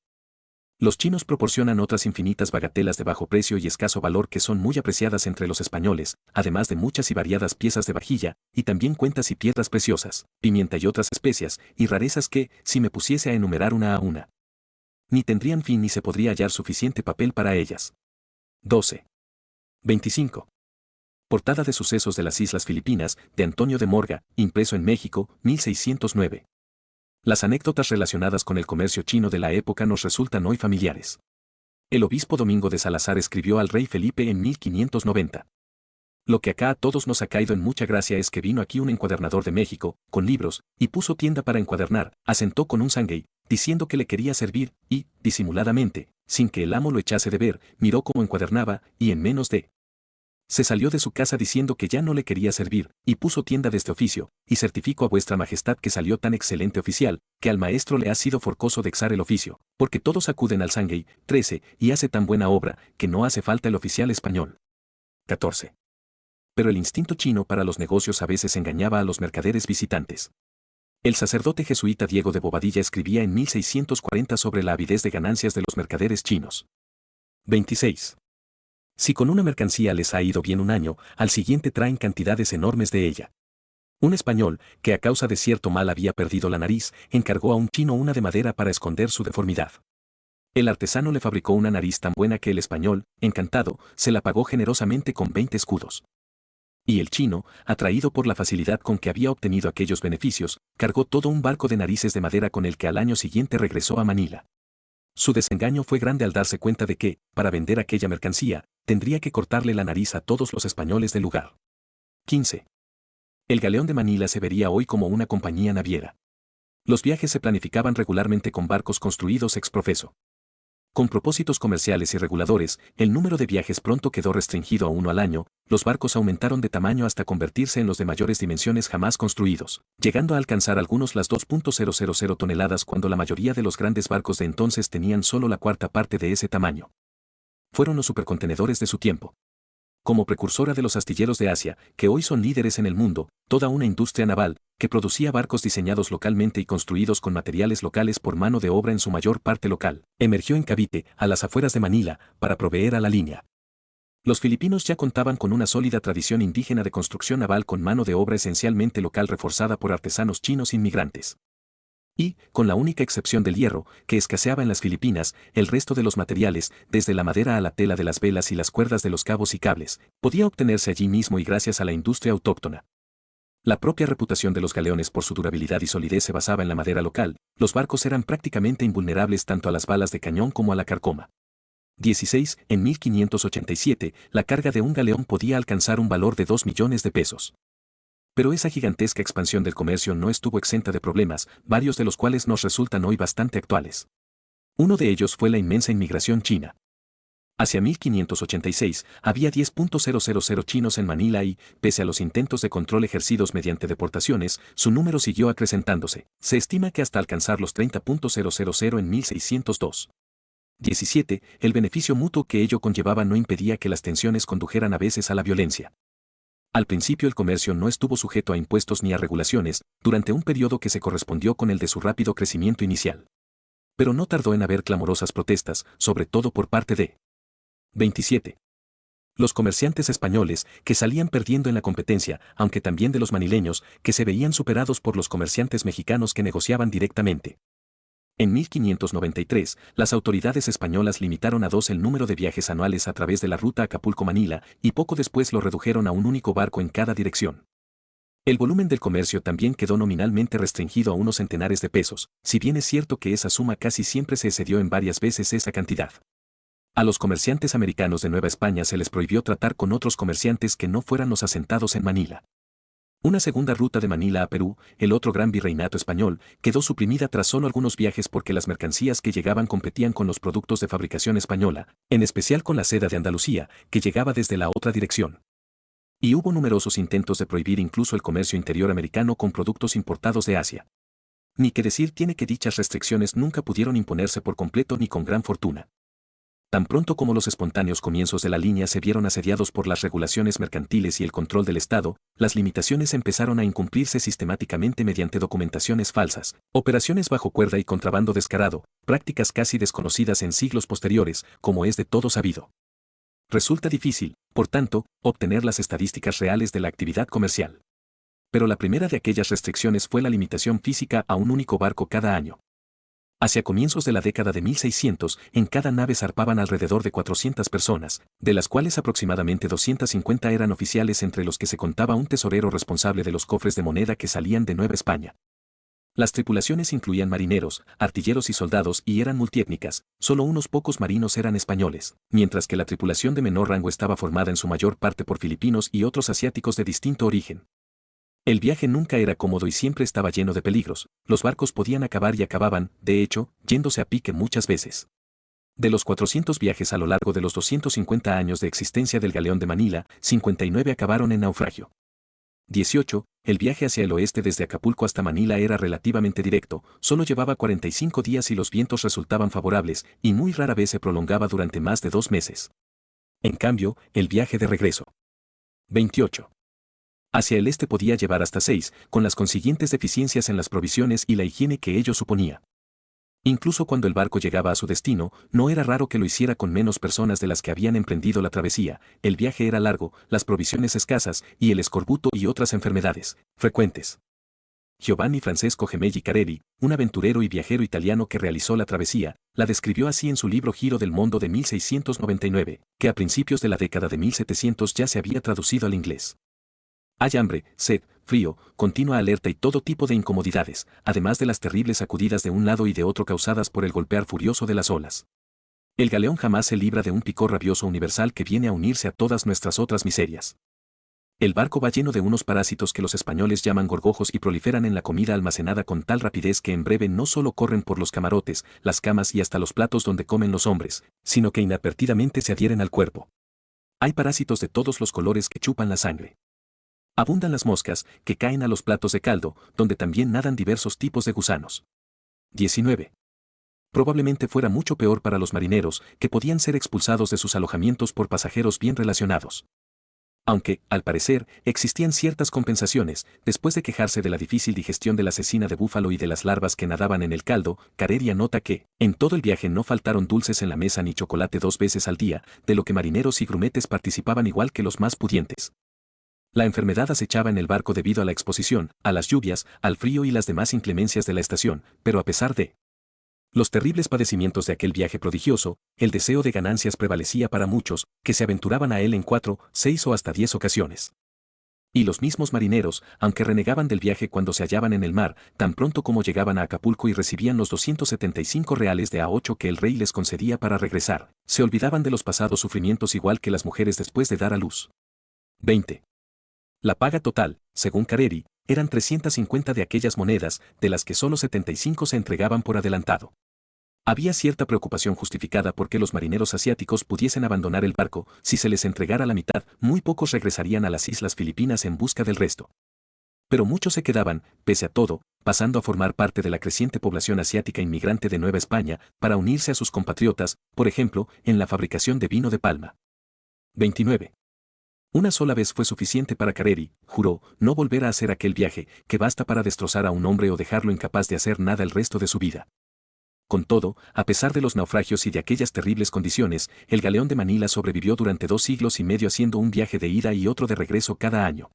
Los chinos proporcionan otras infinitas bagatelas de bajo precio y escaso valor que son muy apreciadas entre los españoles, además de muchas y variadas piezas de vajilla, y también cuentas y piedras preciosas, pimienta y otras especias, y rarezas que, si me pusiese a enumerar una a una, ni tendrían fin ni se podría hallar suficiente papel para ellas. 12. 25. Portada de Sucesos de las Islas Filipinas, de Antonio de Morga, impreso en México, 1609. Las anécdotas relacionadas con el comercio chino de la época nos resultan hoy familiares. El obispo Domingo de Salazar escribió al rey Felipe en 1590. Lo que acá a todos nos ha caído en mucha gracia es que vino aquí un encuadernador de México, con libros, y puso tienda para encuadernar, asentó con un sanguey, diciendo que le quería servir, y, disimuladamente, sin que el amo lo echase de ver, miró cómo encuadernaba, y en menos de se salió de su casa diciendo que ya no le quería servir, y puso tienda de este oficio, y certifico a vuestra majestad que salió tan excelente oficial, que al maestro le ha sido forcoso dexar el oficio, porque todos acuden al sanguey, 13, y hace tan buena obra, que no hace falta el oficial español. 14. Pero el instinto chino para los negocios a veces engañaba a los mercaderes visitantes. El sacerdote jesuita Diego de Bobadilla escribía en 1640 sobre la avidez de ganancias de los mercaderes chinos. 26. Si con una mercancía les ha ido bien un año, al siguiente traen cantidades enormes de ella. Un español, que a causa de cierto mal había perdido la nariz, encargó a un chino una de madera para esconder su deformidad. El artesano le fabricó una nariz tan buena que el español, encantado, se la pagó generosamente con 20 escudos. Y el chino, atraído por la facilidad con que había obtenido aquellos beneficios, cargó todo un barco de narices de madera con el que al año siguiente regresó a Manila. Su desengaño fue grande al darse cuenta de que, para vender aquella mercancía, tendría que cortarle la nariz a todos los españoles del lugar. 15. El galeón de Manila se vería hoy como una compañía naviera. Los viajes se planificaban regularmente con barcos construidos ex profeso. Con propósitos comerciales y reguladores, el número de viajes pronto quedó restringido a uno al año, los barcos aumentaron de tamaño hasta convertirse en los de mayores dimensiones jamás construidos, llegando a alcanzar algunos las 2.000 toneladas cuando la mayoría de los grandes barcos de entonces tenían solo la cuarta parte de ese tamaño. Fueron los supercontenedores de su tiempo. Como precursora de los astilleros de Asia, que hoy son líderes en el mundo, toda una industria naval, que producía barcos diseñados localmente y construidos con materiales locales por mano de obra en su mayor parte local, emergió en Cavite, a las afueras de Manila, para proveer a la línea. Los filipinos ya contaban con una sólida tradición indígena de construcción naval con mano de obra esencialmente local reforzada por artesanos chinos inmigrantes. Y, con la única excepción del hierro, que escaseaba en las Filipinas, el resto de los materiales, desde la madera a la tela de las velas y las cuerdas de los cabos y cables, podía obtenerse allí mismo y gracias a la industria autóctona. La propia reputación de los galeones por su durabilidad y solidez se basaba en la madera local, los barcos eran prácticamente invulnerables tanto a las balas de cañón como a la carcoma. 16. En 1587, la carga de un galeón podía alcanzar un valor de 2 millones de pesos. Pero esa gigantesca expansión del comercio no estuvo exenta de problemas, varios de los cuales nos resultan hoy bastante actuales. Uno de ellos fue la inmensa inmigración china. Hacia 1586, había 10.000 chinos en Manila y, pese a los intentos de control ejercidos mediante deportaciones, su número siguió acrecentándose. Se estima que hasta alcanzar los 30.000 en 1602. 17. El beneficio mutuo que ello conllevaba no impedía que las tensiones condujeran a veces a la violencia. Al principio el comercio no estuvo sujeto a impuestos ni a regulaciones, durante un periodo que se correspondió con el de su rápido crecimiento inicial. Pero no tardó en haber clamorosas protestas, sobre todo por parte de 27. Los comerciantes españoles, que salían perdiendo en la competencia, aunque también de los manileños, que se veían superados por los comerciantes mexicanos que negociaban directamente. En 1593, las autoridades españolas limitaron a 2 el número de viajes anuales a través de la ruta Acapulco-Manila, y poco después lo redujeron a un único barco en cada dirección. El volumen del comercio también quedó nominalmente restringido a unos centenares de pesos, si bien es cierto que esa suma casi siempre se excedió en varias veces esa cantidad. A los comerciantes americanos de Nueva España se les prohibió tratar con otros comerciantes que no fueran los asentados en Manila. Una segunda ruta de Manila a Perú, el otro gran virreinato español, quedó suprimida tras solo algunos viajes porque las mercancías que llegaban competían con los productos de fabricación española, en especial con la seda de Andalucía, que llegaba desde la otra dirección. Y hubo numerosos intentos de prohibir incluso el comercio interior americano con productos importados de Asia. Ni que decir tiene que dichas restricciones nunca pudieron imponerse por completo ni con gran fortuna. Tan pronto como los espontáneos comienzos de la línea se vieron asediados por las regulaciones mercantiles y el control del Estado, las limitaciones empezaron a incumplirse sistemáticamente mediante documentaciones falsas, operaciones bajo cuerda y contrabando descarado, prácticas casi desconocidas en siglos posteriores, como es de todo sabido. Resulta difícil, por tanto, obtener las estadísticas reales de la actividad comercial. Pero la primera de aquellas restricciones fue la limitación física a un único barco cada año. Hacia comienzos de la década de 1600, en cada nave zarpaban alrededor de 400 personas, de las cuales aproximadamente 250 eran oficiales, entre los que se contaba un tesorero responsable de los cofres de moneda que salían de Nueva España. Las tripulaciones incluían marineros, artilleros y soldados y eran multiétnicas, solo unos pocos marinos eran españoles, mientras que la tripulación de menor rango estaba formada en su mayor parte por filipinos y otros asiáticos de distinto origen. El viaje nunca era cómodo y siempre estaba lleno de peligros, los barcos podían acabar y acababan, de hecho, yéndose a pique muchas veces. De los 400 viajes a lo largo de los 250 años de existencia del galeón de Manila, 59 acabaron en naufragio. 18. El viaje hacia el oeste desde Acapulco hasta Manila era relativamente directo, solo llevaba 45 días y los vientos resultaban favorables, y muy rara vez se prolongaba durante más de 2 meses. En cambio, el viaje de regreso. 28. Hacia el este podía llevar hasta 6, con las consiguientes deficiencias en las provisiones y la higiene que ello suponía. Incluso cuando el barco llegaba a su destino, no era raro que lo hiciera con menos personas de las que habían emprendido la travesía, el viaje era largo, las provisiones escasas y el escorbuto y otras enfermedades, frecuentes. Giovanni Francesco Gemelli Careri, un aventurero y viajero italiano que realizó la travesía, la describió así en su libro Giro del Mundo de 1699, que a principios de la década de 1700 ya se había traducido al inglés. Hay hambre, sed, frío, continua alerta y todo tipo de incomodidades, además de las terribles sacudidas de un lado y de otro causadas por el golpear furioso de las olas. El galeón jamás se libra de un picor rabioso universal que viene a unirse a todas nuestras otras miserias. El barco va lleno de unos parásitos que los españoles llaman gorgojos y proliferan en la comida almacenada con tal rapidez que en breve no solo corren por los camarotes, las camas y hasta los platos donde comen los hombres, sino que inadvertidamente se adhieren al cuerpo. Hay parásitos de todos los colores que chupan la sangre. Abundan las moscas, que caen a los platos de caldo, donde también nadan diversos tipos de gusanos. 19. Probablemente fuera mucho peor para los marineros, que podían ser expulsados de sus alojamientos por pasajeros bien relacionados. Aunque, al parecer, existían ciertas compensaciones, después de quejarse de la difícil digestión de la cecina de búfalo y de las larvas que nadaban en el caldo, Careri anota que, en todo el viaje no faltaron dulces en la mesa ni chocolate 2 veces al día, de lo que marineros y grumetes participaban igual que los más pudientes. La enfermedad acechaba en el barco debido a la exposición, a las lluvias, al frío y las demás inclemencias de la estación, pero a pesar de los terribles padecimientos de aquel viaje prodigioso, el deseo de ganancias prevalecía para muchos, que se aventuraban a él en 4, 6 o hasta 10 ocasiones. Y los mismos marineros, aunque renegaban del viaje cuando se hallaban en el mar, tan pronto como llegaban a Acapulco y recibían los 275 reales de A8 que el rey les concedía para regresar, se olvidaban de los pasados sufrimientos igual que las mujeres después de dar a luz. 20. La paga total, según Careri, eran 350 de aquellas monedas, de las que solo 75 se entregaban por adelantado. Había cierta preocupación justificada porque los marineros asiáticos pudiesen abandonar el barco, si se les entregara la mitad, muy pocos regresarían a las islas Filipinas en busca del resto. Pero muchos se quedaban, pese a todo, pasando a formar parte de la creciente población asiática inmigrante de Nueva España, para unirse a sus compatriotas, por ejemplo, en la fabricación de vino de palma. 29. Una sola vez fue suficiente para Careri, juró, no volver a hacer aquel viaje, que basta para destrozar a un hombre o dejarlo incapaz de hacer nada el resto de su vida. Con todo, a pesar de los naufragios y de aquellas terribles condiciones, el galeón de Manila sobrevivió durante 2 siglos y medio haciendo un viaje de ida y otro de regreso cada año.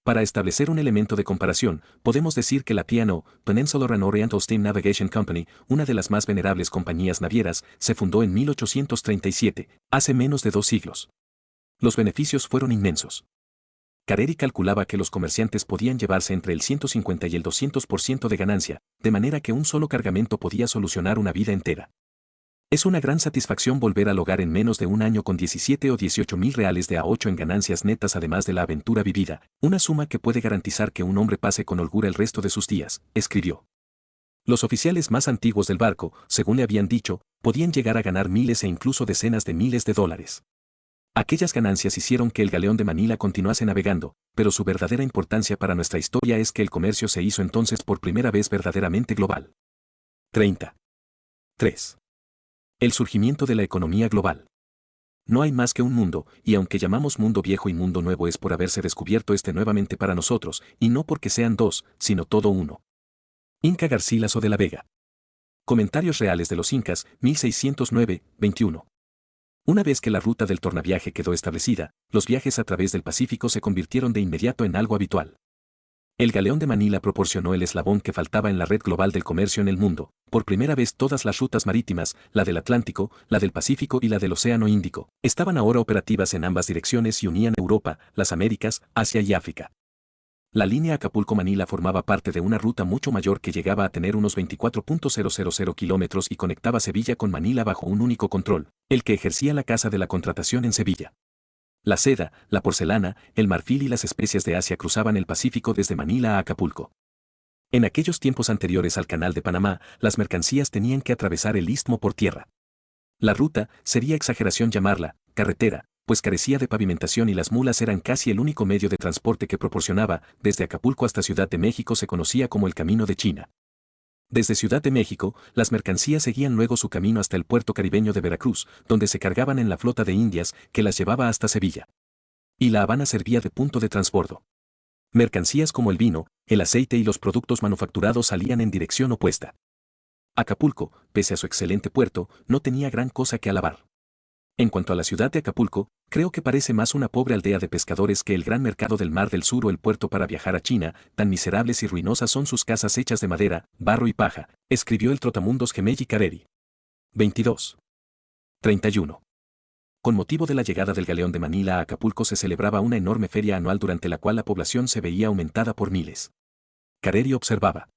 Para establecer un elemento de comparación, podemos decir que la P&O, Peninsular and Oriental Steam Navigation Company, una de las más venerables compañías navieras, se fundó en 1837, hace menos de 2 siglos. Los beneficios fueron inmensos. Careri calculaba que los comerciantes podían llevarse entre el 150 y el 200% de ganancia, de manera que un solo cargamento podía solucionar una vida entera. Es una gran satisfacción volver al hogar en menos de un año con 17 o 18 mil reales de A8 en ganancias netas además de la aventura vivida, una suma que puede garantizar que un hombre pase con holgura el resto de sus días, escribió. Los oficiales más antiguos del barco, según le habían dicho, podían llegar a ganar miles e incluso decenas de miles de dólares. Aquellas ganancias hicieron que el galeón de Manila continuase navegando, pero su verdadera importancia para nuestra historia es que el comercio se hizo entonces por primera vez verdaderamente global. 30. 3. El surgimiento de la economía global. No hay más que un mundo, y aunque llamamos mundo viejo y mundo nuevo es por haberse descubierto este nuevamente para nosotros, y no porque sean dos, sino todo uno. Inca Garcilaso de la Vega. Comentarios reales de los Incas, 1609-21. Una vez que la ruta del tornaviaje quedó establecida, los viajes a través del Pacífico se convirtieron de inmediato en algo habitual. El galeón de Manila proporcionó el eslabón que faltaba en la red global del comercio en el mundo. Por primera vez todas las rutas marítimas, la del Atlántico, la del Pacífico y la del Océano Índico, estaban ahora operativas en ambas direcciones y unían Europa, las Américas, Asia y África. La línea Acapulco-Manila formaba parte de una ruta mucho mayor que llegaba a tener unos 24.000 kilómetros y conectaba Sevilla con Manila bajo un único control, el que ejercía la Casa de la Contratación en Sevilla. La seda, la porcelana, el marfil y las especias de Asia cruzaban el Pacífico desde Manila a Acapulco. En aquellos tiempos anteriores al Canal de Panamá, las mercancías tenían que atravesar el istmo por tierra. La ruta, sería exageración llamarla, carretera, pues carecía de pavimentación y las mulas eran casi el único medio de transporte que proporcionaba. Desde Acapulco hasta Ciudad de México se conocía como el Camino de China. Desde Ciudad de México, las mercancías seguían luego su camino hasta el puerto caribeño de Veracruz, donde se cargaban en la flota de Indias, que las llevaba hasta Sevilla. Y La Habana servía de punto de transbordo. Mercancías como el vino, el aceite y los productos manufacturados salían en dirección opuesta. Acapulco, pese a su excelente puerto, no tenía gran cosa que alabar. En cuanto a la ciudad de Acapulco, creo que parece más una pobre aldea de pescadores que el gran mercado del Mar del Sur o el puerto para viajar a China. Tan miserables y ruinosas son sus casas hechas de madera, barro y paja, escribió el trotamundos Gemelli Careri. 22. 31. Con motivo de la llegada del galeón de Manila a Acapulco se celebraba una enorme feria anual durante la cual la población se veía aumentada por miles. Careri observaba.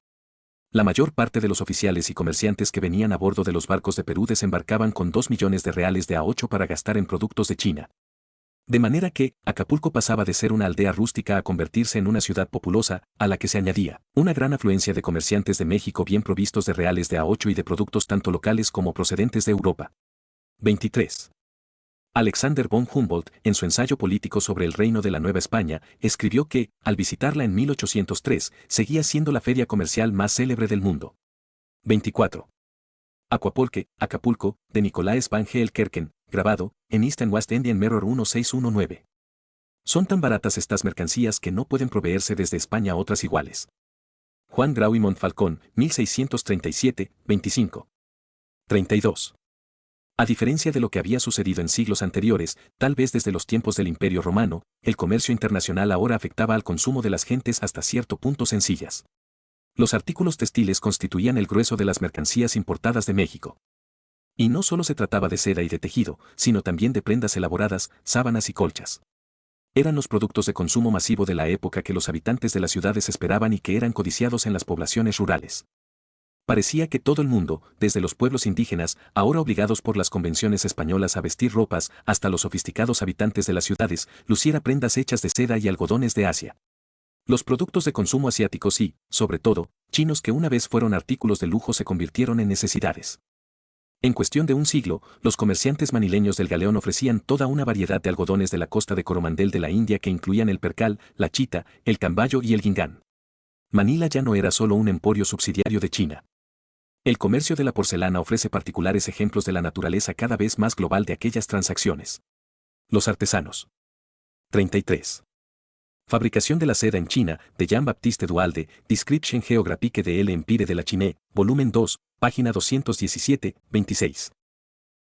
La mayor parte de los oficiales y comerciantes que venían a bordo de los barcos de Perú desembarcaban con 2 millones de reales de A8 para gastar en productos de China. De manera que, Acapulco pasaba de ser una aldea rústica a convertirse en una ciudad populosa, a la que se añadía una gran afluencia de comerciantes de México bien provistos de reales de A8 y de productos tanto locales como procedentes de Europa. 23. Alexander von Humboldt, en su ensayo político sobre el reino de la Nueva España, escribió que, al visitarla en 1803, seguía siendo la feria comercial más célebre del mundo. 24. Aquapulque, Acapulco, de Nicolaes van Gelkerken, grabado, en East and West Indian Mirror 1619. Son tan baratas estas mercancías que no pueden proveerse desde España otras iguales. Juan Grau y Montfalcón, 1637, 25. 32. A diferencia de lo que había sucedido en siglos anteriores, tal vez desde los tiempos del Imperio Romano, el comercio internacional ahora afectaba al consumo de las gentes hasta cierto punto sencillas. Los artículos textiles constituían el grueso de las mercancías importadas de México. Y no solo se trataba de seda y de tejido, sino también de prendas elaboradas, sábanas y colchas. Eran los productos de consumo masivo de la época que los habitantes de las ciudades esperaban y que eran codiciados en las poblaciones rurales. Parecía que todo el mundo, desde los pueblos indígenas, ahora obligados por las convenciones españolas a vestir ropas, hasta los sofisticados habitantes de las ciudades, luciera prendas hechas de seda y algodones de Asia. Los productos de consumo asiáticos y, sobre todo, chinos que una vez fueron artículos de lujo se convirtieron en necesidades. En cuestión de un siglo, los comerciantes manileños del galeón ofrecían toda una variedad de algodones de la costa de Coromandel de la India que incluían el percal, la chita, el cambayo y el guingán. Manila ya no era solo un emporio subsidiario de China. El comercio de la porcelana ofrece particulares ejemplos de la naturaleza cada vez más global de aquellas transacciones. Los artesanos. 33. Fabricación de la seda en China, de Jean-Baptiste Duhalde, Description géographique de l'Empire de la Chine, volumen 2, página 217, 26.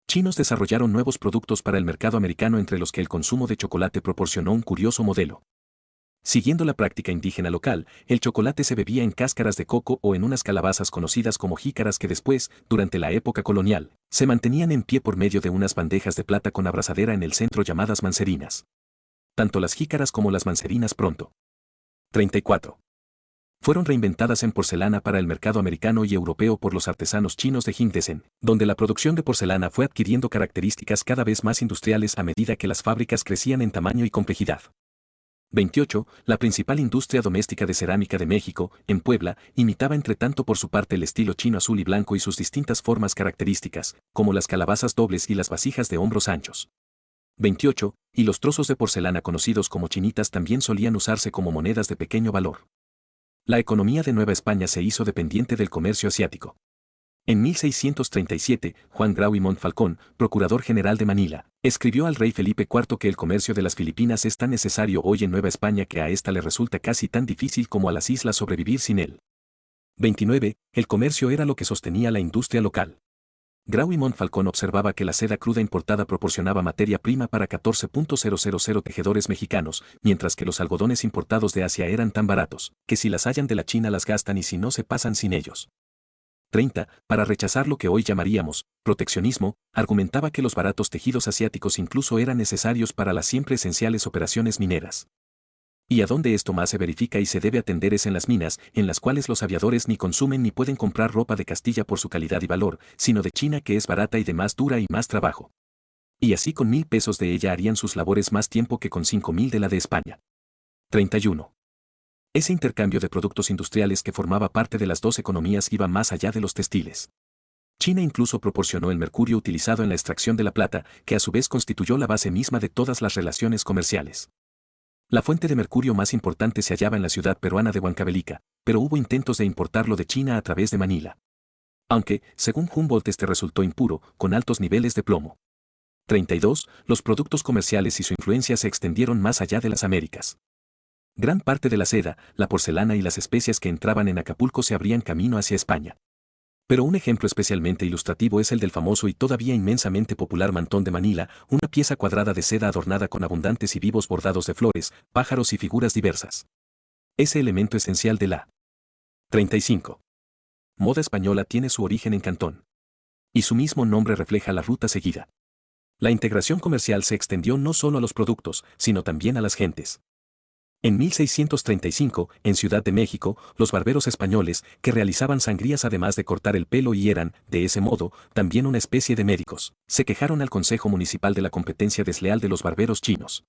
Chinos desarrollaron nuevos productos para el mercado americano entre los que el consumo de chocolate proporcionó un curioso modelo. Siguiendo la práctica indígena local, el chocolate se bebía en cáscaras de coco o en unas calabazas conocidas como jícaras que después, durante la época colonial, se mantenían en pie por medio de unas bandejas de plata con abrazadera en el centro llamadas mancerinas. Tanto las jícaras como las mancerinas pronto. 34. Fueron reinventadas en porcelana para el mercado americano y europeo por los artesanos chinos de Jingdesen, donde la producción de porcelana fue adquiriendo características cada vez más industriales a medida que las fábricas crecían en tamaño y complejidad. 28. La principal industria doméstica de cerámica de México, en Puebla, imitaba entre tanto por su parte el estilo chino azul y blanco y sus distintas formas características, como las calabazas dobles y las vasijas de hombros anchos. 28. Y los trozos de porcelana conocidos como chinitas también solían usarse como monedas de pequeño valor. La economía de Nueva España se hizo dependiente del comercio asiático. En 1637, Juan Grau y Montfalcón, procurador general de Manila, escribió al rey Felipe IV que el comercio de las Filipinas es tan necesario hoy en Nueva España que a ésta le resulta casi tan difícil como a las islas sobrevivir sin él. 29. El comercio era lo que sostenía la industria local. Grau y Montfalcón observaba que la seda cruda importada proporcionaba materia prima para 14.000 tejedores mexicanos, mientras que los algodones importados de Asia eran tan baratos, que si las hallan de la China las gastan y si no se pasan sin ellos. 30. Para rechazar lo que hoy llamaríamos proteccionismo, argumentaba que los baratos tejidos asiáticos incluso eran necesarios para las siempre esenciales operaciones mineras. Y a dónde esto más se verifica y se debe atender es en las minas, en las cuales los aviadores ni consumen ni pueden comprar ropa de Castilla por su calidad y valor, sino de China que es barata y de más dura y más trabajo. Y así con 1,000 pesos de ella harían sus labores más tiempo que con 5,000 de la de España. 31. Ese intercambio de productos industriales que formaba parte de las dos economías iba más allá de los textiles. China incluso proporcionó el mercurio utilizado en la extracción de la plata, que a su vez constituyó la base misma de todas las relaciones comerciales. La fuente de mercurio más importante se hallaba en la ciudad peruana de Huancavelica, pero hubo intentos de importarlo de China a través de Manila. Aunque, según Humboldt, este resultó impuro, con altos niveles de plomo. 32. Los productos comerciales y su influencia se extendieron más allá de las Américas. Gran parte de la seda, la porcelana y las especias que entraban en Acapulco se abrían camino hacia España. Pero un ejemplo especialmente ilustrativo es el del famoso y todavía inmensamente popular mantón de Manila, una pieza cuadrada de seda adornada con abundantes y vivos bordados de flores, pájaros y figuras diversas. Ese elemento esencial de la 35. Moda española tiene su origen en Cantón. Y su mismo nombre refleja la ruta seguida. La integración comercial se extendió no solo a los productos, sino también a las gentes. En 1635, en Ciudad de México, los barberos españoles, que realizaban sangrías además de cortar el pelo y eran, de ese modo, también una especie de médicos, se quejaron al Consejo Municipal de la competencia desleal de los barberos chinos.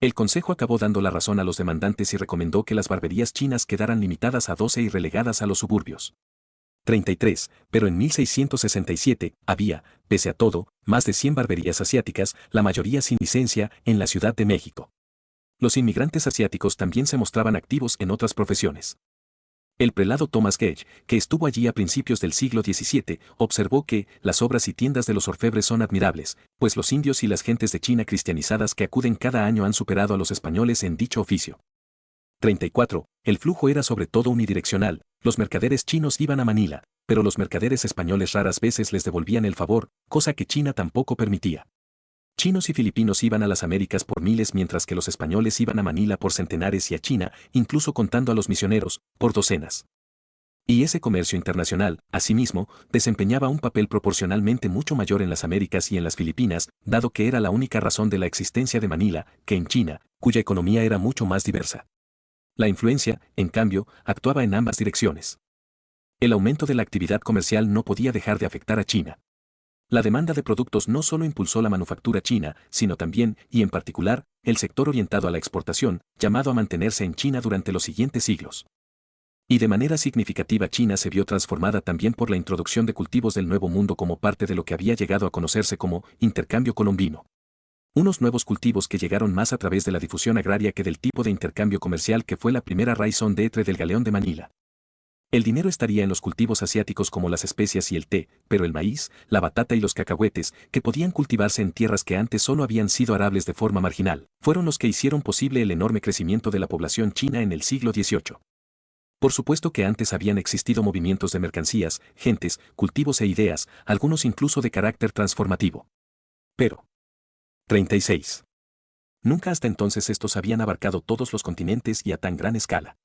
El Consejo acabó dando la razón a los demandantes y recomendó que las barberías chinas quedaran limitadas a 12 y relegadas a los suburbios. 33, pero en 1667, había, pese a todo, más de 100 barberías asiáticas, la mayoría sin licencia, en la Ciudad de México. Los inmigrantes asiáticos también se mostraban activos en otras profesiones. El prelado Thomas Gage, que estuvo allí a principios del siglo XVII, observó que las obras y tiendas de los orfebres son admirables, pues los indios y las gentes de China cristianizadas que acuden cada año han superado a los españoles en dicho oficio. 34. El flujo era sobre todo unidireccional, los mercaderes chinos iban a Manila, pero los mercaderes españoles raras veces les devolvían el favor, cosa que China tampoco permitía. Chinos y filipinos iban a las Américas por miles mientras que los españoles iban a Manila por centenares y a China, incluso contando a los misioneros, por docenas. Y ese comercio internacional, asimismo, desempeñaba un papel proporcionalmente mucho mayor en las Américas y en las Filipinas, dado que era la única razón de la existencia de Manila, que en China, cuya economía era mucho más diversa. La influencia, en cambio, actuaba en ambas direcciones. El aumento de la actividad comercial no podía dejar de afectar a China. La demanda de productos no solo impulsó la manufactura china, sino también, y en particular, el sector orientado a la exportación, llamado a mantenerse en China durante los siguientes siglos. Y de manera significativa China se vio transformada también por la introducción de cultivos del Nuevo Mundo como parte de lo que había llegado a conocerse como intercambio colombino. Unos nuevos cultivos que llegaron más a través de la difusión agraria que del tipo de intercambio comercial que fue la primera raison d'être del Galeón de Manila. El dinero estaría en los cultivos asiáticos como las especias y el té, pero el maíz, la batata y los cacahuetes, que podían cultivarse en tierras que antes solo habían sido arables de forma marginal, fueron los que hicieron posible el enorme crecimiento de la población china en el siglo XVIII. Por supuesto que antes habían existido movimientos de mercancías, gentes, cultivos e ideas, algunos incluso de carácter transformativo. Pero 36. Nunca hasta entonces estos habían abarcado todos los continentes y a tan gran escala.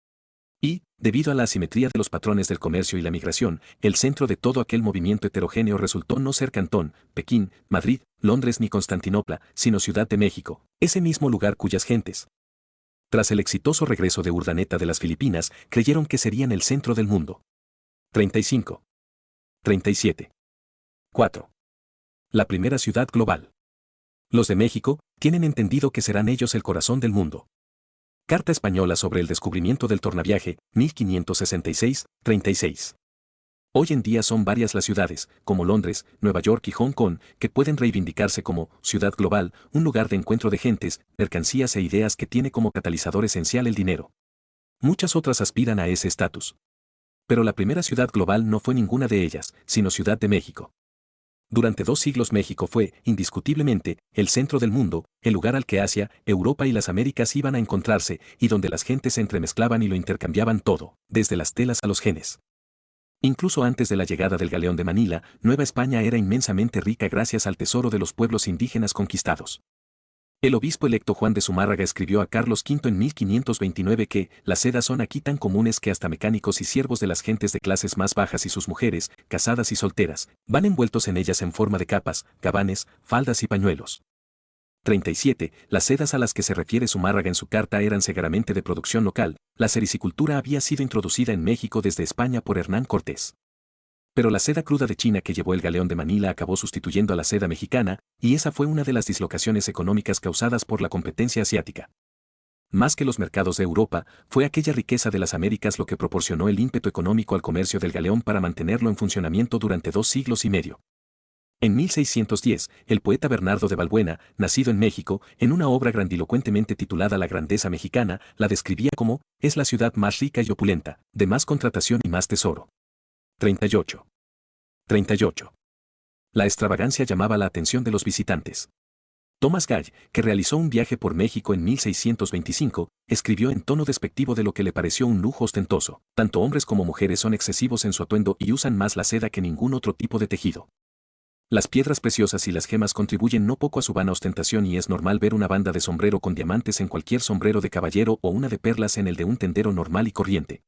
Y, debido a la asimetría de los patrones del comercio y la migración, el centro de todo aquel movimiento heterogéneo resultó no ser Cantón, Pekín, Madrid, Londres ni Constantinopla, sino Ciudad de México, ese mismo lugar cuyas gentes, tras el exitoso regreso de Urdaneta de las Filipinas, creyeron que serían el centro del mundo. 35. 37. 4. La primera ciudad global. Los de México tienen entendido que serán ellos el corazón del mundo. Carta española sobre el descubrimiento del tornaviaje, 1566-36. Hoy en día son varias las ciudades, como Londres, Nueva York y Hong Kong, que pueden reivindicarse como ciudad global, un lugar de encuentro de gentes, mercancías e ideas que tiene como catalizador esencial el dinero. Muchas otras aspiran a ese estatus. Pero la primera ciudad global no fue ninguna de ellas, sino Ciudad de México. Durante 2 siglos México fue, indiscutiblemente, el centro del mundo, el lugar al que Asia, Europa y las Américas iban a encontrarse, y donde las gentes se entremezclaban y lo intercambiaban todo, desde las telas a los genes. Incluso antes de la llegada del Galeón de Manila, Nueva España era inmensamente rica gracias al tesoro de los pueblos indígenas conquistados. El obispo electo Juan de Zumárraga escribió a Carlos V en 1529 que las sedas son aquí tan comunes que hasta mecánicos y siervos de las gentes de clases más bajas y sus mujeres, casadas y solteras, van envueltos en ellas en forma de capas, gabanes, faldas y pañuelos. 37. Las sedas a las que se refiere Zumárraga en su carta eran seguramente de producción local. La sericicultura había sido introducida en México desde España por Hernán Cortés. Pero la seda cruda de China que llevó el Galeón de Manila acabó sustituyendo a la seda mexicana, y esa fue una de las dislocaciones económicas causadas por la competencia asiática. Más que los mercados de Europa, fue aquella riqueza de las Américas lo que proporcionó el ímpetu económico al comercio del galeón para mantenerlo en funcionamiento durante 2 siglos y medio. En 1610, el poeta Bernardo de Balbuena, nacido en México, en una obra grandilocuentemente titulada La Grandeza Mexicana, la describía como, es la ciudad más rica y opulenta, de más contratación y más tesoro. 38. 38. La extravagancia llamaba la atención de los visitantes. Thomas Gall, que realizó un viaje por México en 1625, escribió en tono despectivo de lo que le pareció un lujo ostentoso. Tanto hombres como mujeres son excesivos en su atuendo y usan más la seda que ningún otro tipo de tejido. Las piedras preciosas y las gemas contribuyen no poco a su vana ostentación y es normal ver una banda de sombrero con diamantes en cualquier sombrero de caballero o una de perlas en el de un tendero normal y corriente.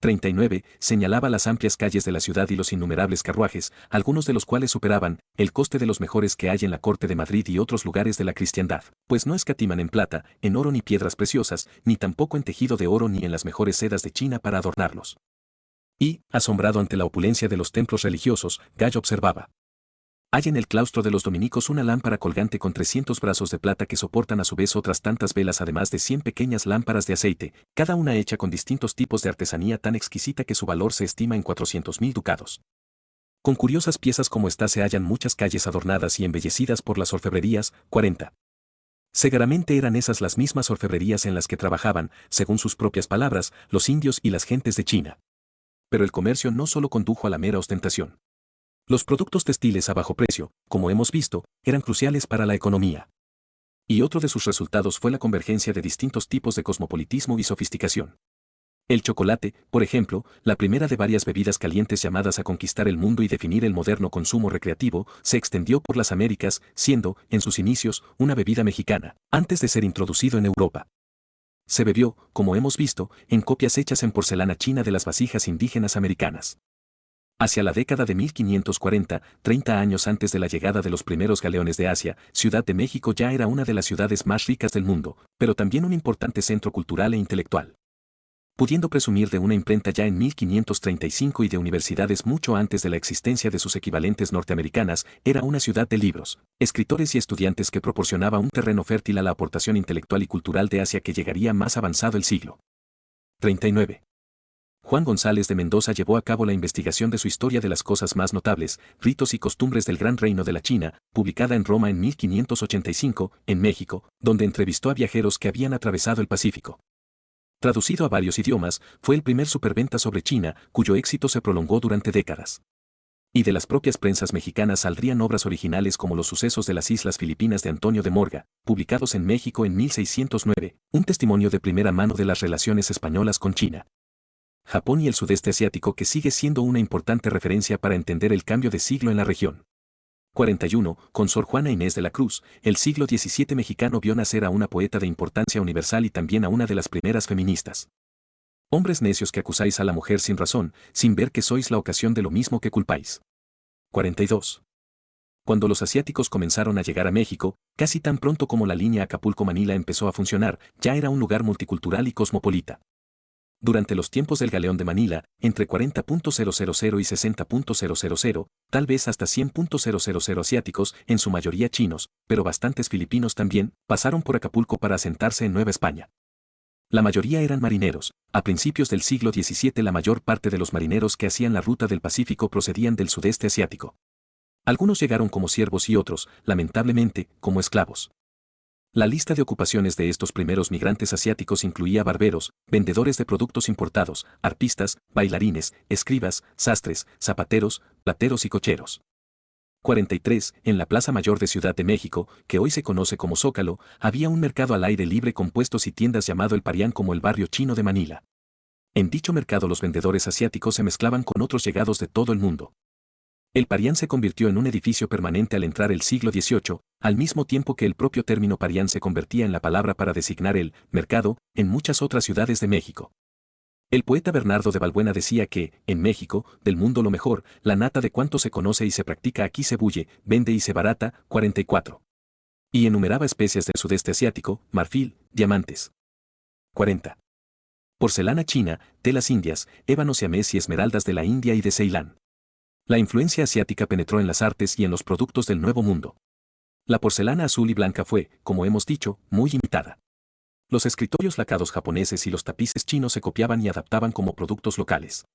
39. Señalaba las amplias calles de la ciudad y los innumerables carruajes, algunos de los cuales superaban el coste de los mejores que hay en la corte de Madrid y otros lugares de la cristiandad, pues no escatiman en plata, en oro ni piedras preciosas, ni tampoco en tejido de oro ni en las mejores sedas de China para adornarlos. Y, asombrado ante la opulencia de los templos religiosos, Gallo observaba: hay en el claustro de los dominicos una lámpara colgante con 300 brazos de plata que soportan a su vez otras tantas velas además de 100 pequeñas lámparas de aceite, cada una hecha con distintos tipos de artesanía tan exquisita que su valor se estima en 400.000 ducados. Con curiosas piezas como esta se hallan muchas calles adornadas y embellecidas por las orfebrerías. 40. Seguramente eran esas las mismas orfebrerías en las que trabajaban, según sus propias palabras, los indios y las gentes de China. Pero el comercio no solo condujo a la mera ostentación. Los productos textiles a bajo precio, como hemos visto, eran cruciales para la economía. Y otro de sus resultados fue la convergencia de distintos tipos de cosmopolitismo y sofisticación. El chocolate, por ejemplo, la primera de varias bebidas calientes llamadas a conquistar el mundo y definir el moderno consumo recreativo, se extendió por las Américas, siendo, en sus inicios, una bebida mexicana, antes de ser introducido en Europa. Se bebió, como hemos visto, en copias hechas en porcelana china de las vasijas indígenas americanas. Hacia la década de 1540, 30 años antes de la llegada de los primeros galeones de Asia, Ciudad de México ya era una de las ciudades más ricas del mundo, pero también un importante centro cultural e intelectual. Pudiendo presumir de una imprenta ya en 1535 y de universidades mucho antes de la existencia de sus equivalentes norteamericanas, era una ciudad de libros, escritores y estudiantes que proporcionaba un terreno fértil a la aportación intelectual y cultural de Asia que llegaría más avanzado el siglo. 39. Juan González de Mendoza llevó a cabo la investigación de su historia de las cosas más notables, ritos y costumbres del Gran Reino de la China, publicada en Roma en 1585, en México, donde entrevistó a viajeros que habían atravesado el Pacífico. Traducido a varios idiomas, fue el primer superventa sobre China, cuyo éxito se prolongó durante décadas. Y de las propias prensas mexicanas saldrían obras originales como Los sucesos de las Islas Filipinas de Antonio de Morga, publicados en México en 1609, un testimonio de primera mano de las relaciones españolas con China, Japón y el sudeste asiático que sigue siendo una importante referencia para entender el cambio de siglo en la región. 41. Con Sor Juana Inés de la Cruz, el siglo XVII mexicano vio nacer a una poeta de importancia universal y también a una de las primeras feministas. Hombres necios que acusáis a la mujer sin razón, sin ver que sois la ocasión de lo mismo que culpáis. 42. Cuando los asiáticos comenzaron a llegar a México, casi tan pronto como la línea Acapulco-Manila empezó a funcionar, ya era un lugar multicultural y cosmopolita. Durante los tiempos del Galeón de Manila, entre 40.000 y 60.000, tal vez hasta 100.000 asiáticos, en su mayoría chinos, pero bastantes filipinos también, pasaron por Acapulco para asentarse en Nueva España. La mayoría eran marineros. A principios del siglo XVII la mayor parte de los marineros que hacían la ruta del Pacífico procedían del sudeste asiático. Algunos llegaron como siervos y otros, lamentablemente, como esclavos. La lista de ocupaciones de estos primeros migrantes asiáticos incluía barberos, vendedores de productos importados, arpistas, bailarines, escribas, sastres, zapateros, plateros y cocheros. 43. En la Plaza Mayor de Ciudad de México, que hoy se conoce como Zócalo, había un mercado al aire libre con puestos y tiendas llamado El Parián, como el barrio chino de Manila. En dicho mercado los vendedores asiáticos se mezclaban con otros llegados de todo el mundo. El Parián se convirtió en un edificio permanente al entrar el siglo XVIII, al mismo tiempo que el propio término Parián se convertía en la palabra para designar el mercado en muchas otras ciudades de México. El poeta Bernardo de Balbuena decía que, en México, del mundo lo mejor, la nata de cuanto se conoce y se practica aquí se bulle, vende y se barata, 44. Y enumeraba especies del sudeste asiático, marfil, diamantes. 40. Porcelana china, telas indias, ébano siamés y esmeraldas de la India y de Ceilán. La influencia asiática penetró en las artes y en los productos del Nuevo Mundo. La porcelana azul y blanca fue, como hemos dicho, muy imitada. Los escritorios lacados japoneses y los tapices chinos se copiaban y adaptaban como productos locales.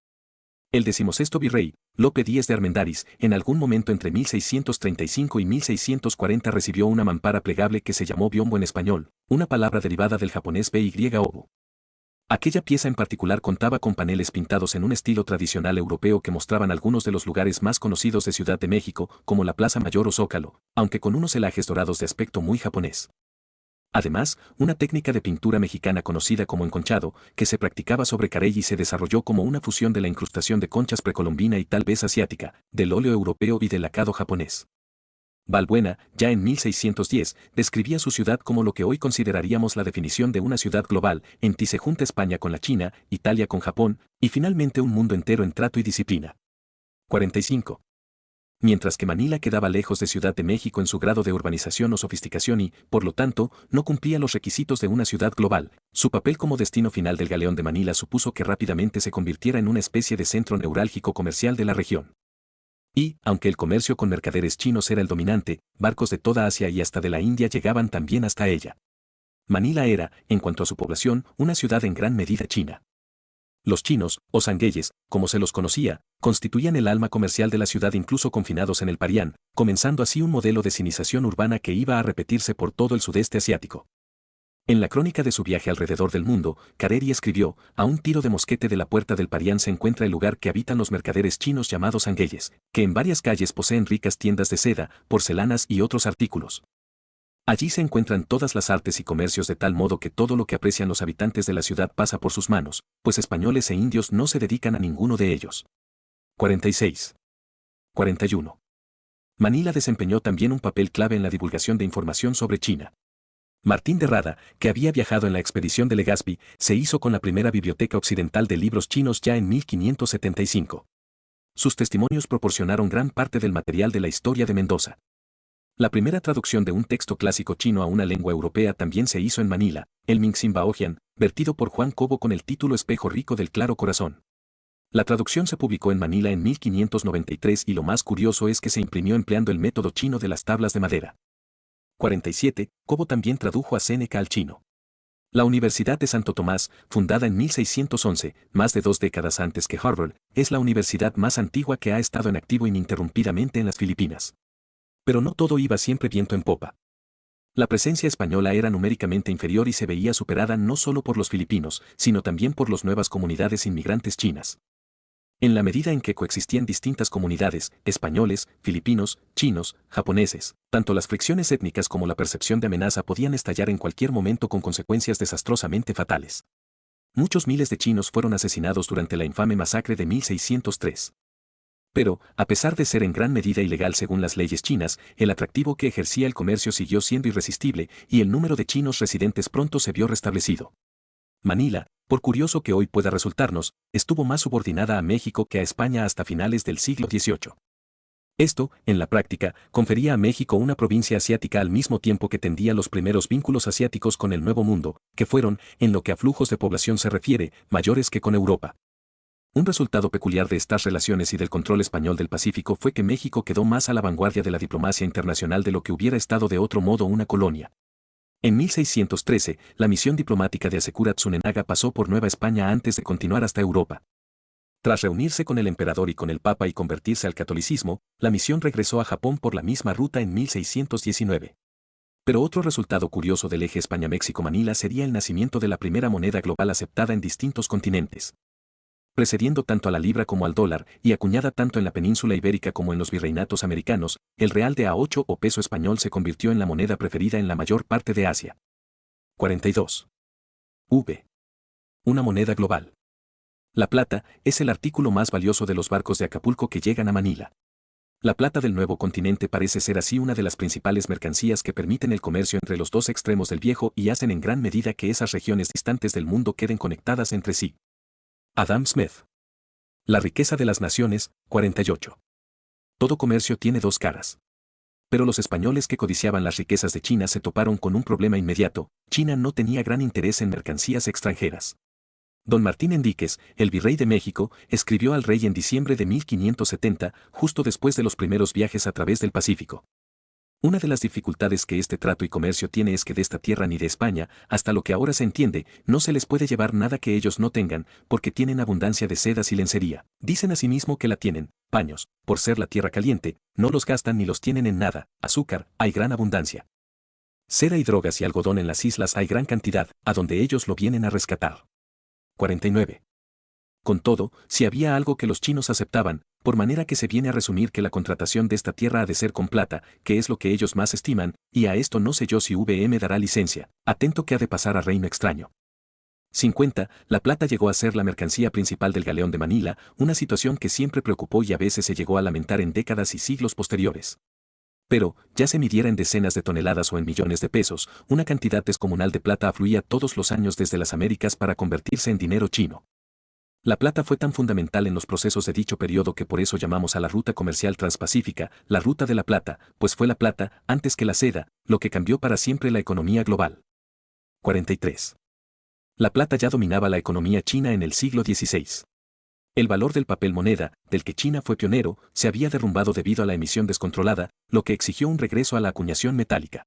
El 16º virrey, Lope Díez de Armendáriz, en algún momento entre 1635 y 1640 recibió una mampara plegable que se llamó biombo en español, una palabra derivada del japonés by-obo. Aquella pieza en particular contaba con paneles pintados en un estilo tradicional europeo que mostraban algunos de los lugares más conocidos de Ciudad de México, como la Plaza Mayor o Zócalo, aunque con unos celajes dorados de aspecto muy japonés. Además, una técnica de pintura mexicana conocida como enconchado, que se practicaba sobre carey y se desarrolló como una fusión de la incrustación de conchas precolombina y tal vez asiática, del óleo europeo y del lacado japonés. Balbuena, ya en 1610, describía su ciudad como lo que hoy consideraríamos la definición de una ciudad global, en ti se junta España con la China, Italia con Japón, y finalmente un mundo entero en trato y disciplina. 45. Mientras que Manila quedaba lejos de Ciudad de México en su grado de urbanización o sofisticación y, por lo tanto, no cumplía los requisitos de una ciudad global, su papel como destino final del galeón de Manila supuso que rápidamente se convirtiera en una especie de centro neurálgico comercial de la región. Y, aunque el comercio con mercaderes chinos era el dominante, barcos de toda Asia y hasta de la India llegaban también hasta ella. Manila era, en cuanto a su población, una ciudad en gran medida china. Los chinos, o sangueyes, como se los conocía, constituían el alma comercial de la ciudad incluso confinados en el Parián, comenzando así un modelo de sinización urbana que iba a repetirse por todo el sudeste asiático. En la crónica de su viaje alrededor del mundo, Careri escribió, a un tiro de mosquete de la puerta del Parián se encuentra el lugar que habitan los mercaderes chinos llamados sangueyes, que en varias calles poseen ricas tiendas de seda, porcelanas y otros artículos. Allí se encuentran todas las artes y comercios de tal modo que todo lo que aprecian los habitantes de la ciudad pasa por sus manos, pues españoles e indios no se dedican a ninguno de ellos. 46. 41. Manila desempeñó también un papel clave en la divulgación de información sobre China. Martín de Rada, que había viajado en la expedición de Legazpi, se hizo con la primera biblioteca occidental de libros chinos ya en 1575. Sus testimonios proporcionaron gran parte del material de la historia de Mendoza. La primera traducción de un texto clásico chino a una lengua europea también se hizo en Manila, el Mingxin Baojian, vertido por Juan Cobo con el título Espejo rico del claro corazón. La traducción se publicó en Manila en 1593 y lo más curioso es que se imprimió empleando el método chino de las tablas de madera. 47. Cobo también tradujo a Séneca al chino. La Universidad de Santo Tomás, fundada en 1611, más de 2 décadas antes que Harvard, es la universidad más antigua que ha estado en activo ininterrumpidamente en las Filipinas. Pero no todo iba siempre viento en popa. La presencia española era numéricamente inferior y se veía superada no solo por los filipinos, sino también por las nuevas comunidades inmigrantes chinas. En la medida en que coexistían distintas comunidades, españoles, filipinos, chinos, japoneses, tanto las fricciones étnicas como la percepción de amenaza podían estallar en cualquier momento con consecuencias desastrosamente fatales. Muchos miles de chinos fueron asesinados durante la infame masacre de 1603. Pero, a pesar de ser en gran medida ilegal según las leyes chinas, el atractivo que ejercía el comercio siguió siendo irresistible y el número de chinos residentes pronto se vio restablecido. Manila, por curioso que hoy pueda resultarnos, estuvo más subordinada a México que a España hasta finales del siglo XVIII. Esto, en la práctica, confería a México una provincia asiática al mismo tiempo que tendía los primeros vínculos asiáticos con el Nuevo Mundo, que fueron, en lo que a flujos de población se refiere, mayores que con Europa. Un resultado peculiar de estas relaciones y del control español del Pacífico fue que México quedó más a la vanguardia de la diplomacia internacional de lo que hubiera estado de otro modo una colonia. En 1613, la misión diplomática de Asekura Tsunenaga pasó por Nueva España antes de continuar hasta Europa. Tras reunirse con el emperador y con el papa y convertirse al catolicismo, la misión regresó a Japón por la misma ruta en 1619. Pero otro resultado curioso del eje España-México-Manila sería el nacimiento de la primera moneda global aceptada en distintos continentes. Precediendo tanto a la libra como al dólar, y acuñada tanto en la península ibérica como en los virreinatos americanos, el real de A8 o peso español se convirtió en la moneda preferida en la mayor parte de Asia. 42. V. Una moneda global. La plata es el artículo más valioso de los barcos de Acapulco que llegan a Manila. La plata del nuevo continente parece ser así una de las principales mercancías que permiten el comercio entre los dos extremos del viejo y hacen en gran medida que esas regiones distantes del mundo queden conectadas entre sí. Adam Smith. La riqueza de las naciones, 48. Todo comercio tiene dos caras. Pero los españoles que codiciaban las riquezas de China se toparon con un problema inmediato: China no tenía gran interés en mercancías extranjeras. Don Martín Enríquez, el virrey de México, escribió al rey en diciembre de 1570, justo después de los primeros viajes a través del Pacífico. Una de las dificultades que este trato y comercio tiene es que de esta tierra ni de España, hasta lo que ahora se entiende, no se les puede llevar nada que ellos no tengan, porque tienen abundancia de sedas y lencería. Dicen asimismo que la tienen, paños, por ser la tierra caliente, no los gastan ni los tienen en nada, azúcar, hay gran abundancia. Seda y drogas y algodón en las islas hay gran cantidad, a donde ellos lo vienen a rescatar. 49. Con todo, si había algo que los chinos aceptaban, por manera que se viene a resumir que la contratación de esta tierra ha de ser con plata, que es lo que ellos más estiman, y a esto no sé yo si VM dará licencia, atento que ha de pasar a reino extraño. 50. La plata llegó a ser la mercancía principal del galeón de Manila, una situación que siempre preocupó y a veces se llegó a lamentar en décadas y siglos posteriores. Pero, ya se midiera en decenas de toneladas o en millones de pesos, una cantidad descomunal de plata afluía todos los años desde las Américas para convertirse en dinero chino. La plata fue tan fundamental en los procesos de dicho periodo que por eso llamamos a la ruta comercial transpacífica, la ruta de la plata, pues fue la plata, antes que la seda, lo que cambió para siempre la economía global. 43. La plata ya dominaba la economía china en el siglo XVI. El valor del papel moneda, del que China fue pionero, se había derrumbado debido a la emisión descontrolada, lo que exigió un regreso a la acuñación metálica.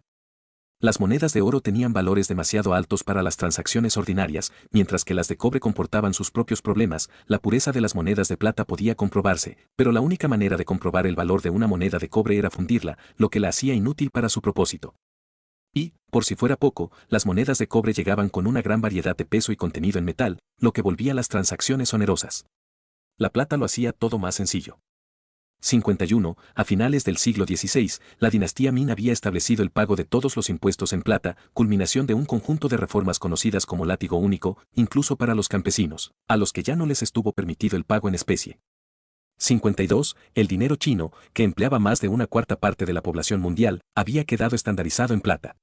Las monedas de oro tenían valores demasiado altos para las transacciones ordinarias, mientras que las de cobre comportaban sus propios problemas. La pureza de las monedas de plata podía comprobarse, pero la única manera de comprobar el valor de una moneda de cobre era fundirla, lo que la hacía inútil para su propósito. Y, por si fuera poco, las monedas de cobre llegaban con una gran variedad de peso y contenido en metal, lo que volvía las transacciones onerosas. La plata lo hacía todo más sencillo. 51. A finales del siglo XVI, la dinastía Ming había establecido el pago de todos los impuestos en plata, culminación de un conjunto de reformas conocidas como látigo único, incluso para los campesinos, a los que ya no les estuvo permitido el pago en especie. 52. El dinero chino, que empleaba más de una cuarta parte de la población mundial, había quedado estandarizado en plata.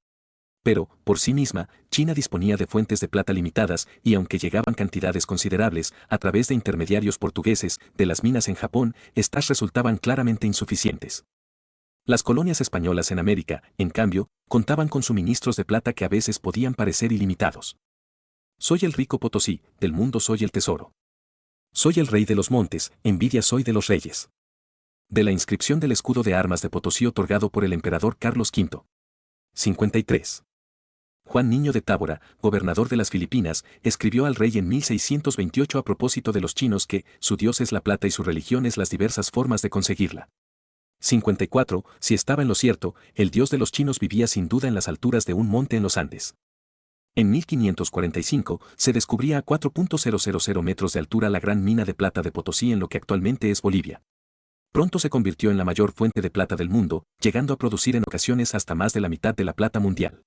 Pero, por sí misma, China disponía de fuentes de plata limitadas y aunque llegaban cantidades considerables, a través de intermediarios portugueses, de las minas en Japón, estas resultaban claramente insuficientes. Las colonias españolas en América, en cambio, contaban con suministros de plata que a veces podían parecer ilimitados. Soy el rico Potosí, del mundo soy el tesoro. Soy el rey de los montes, envidia soy de los reyes. De la inscripción del escudo de armas de Potosí otorgado por el emperador Carlos V. 53. Juan Niño de Tábora, gobernador de las Filipinas, escribió al rey en 1628 a propósito de los chinos que su dios es la plata y su religión es las diversas formas de conseguirla. 54. Si estaba en lo cierto, el dios de los chinos vivía sin duda en las alturas de un monte en los Andes. En 1545 se descubría a 4.000 metros de altura la gran mina de plata de Potosí en lo que actualmente es Bolivia. Pronto se convirtió en la mayor fuente de plata del mundo, llegando a producir en ocasiones hasta más de la mitad de la plata mundial.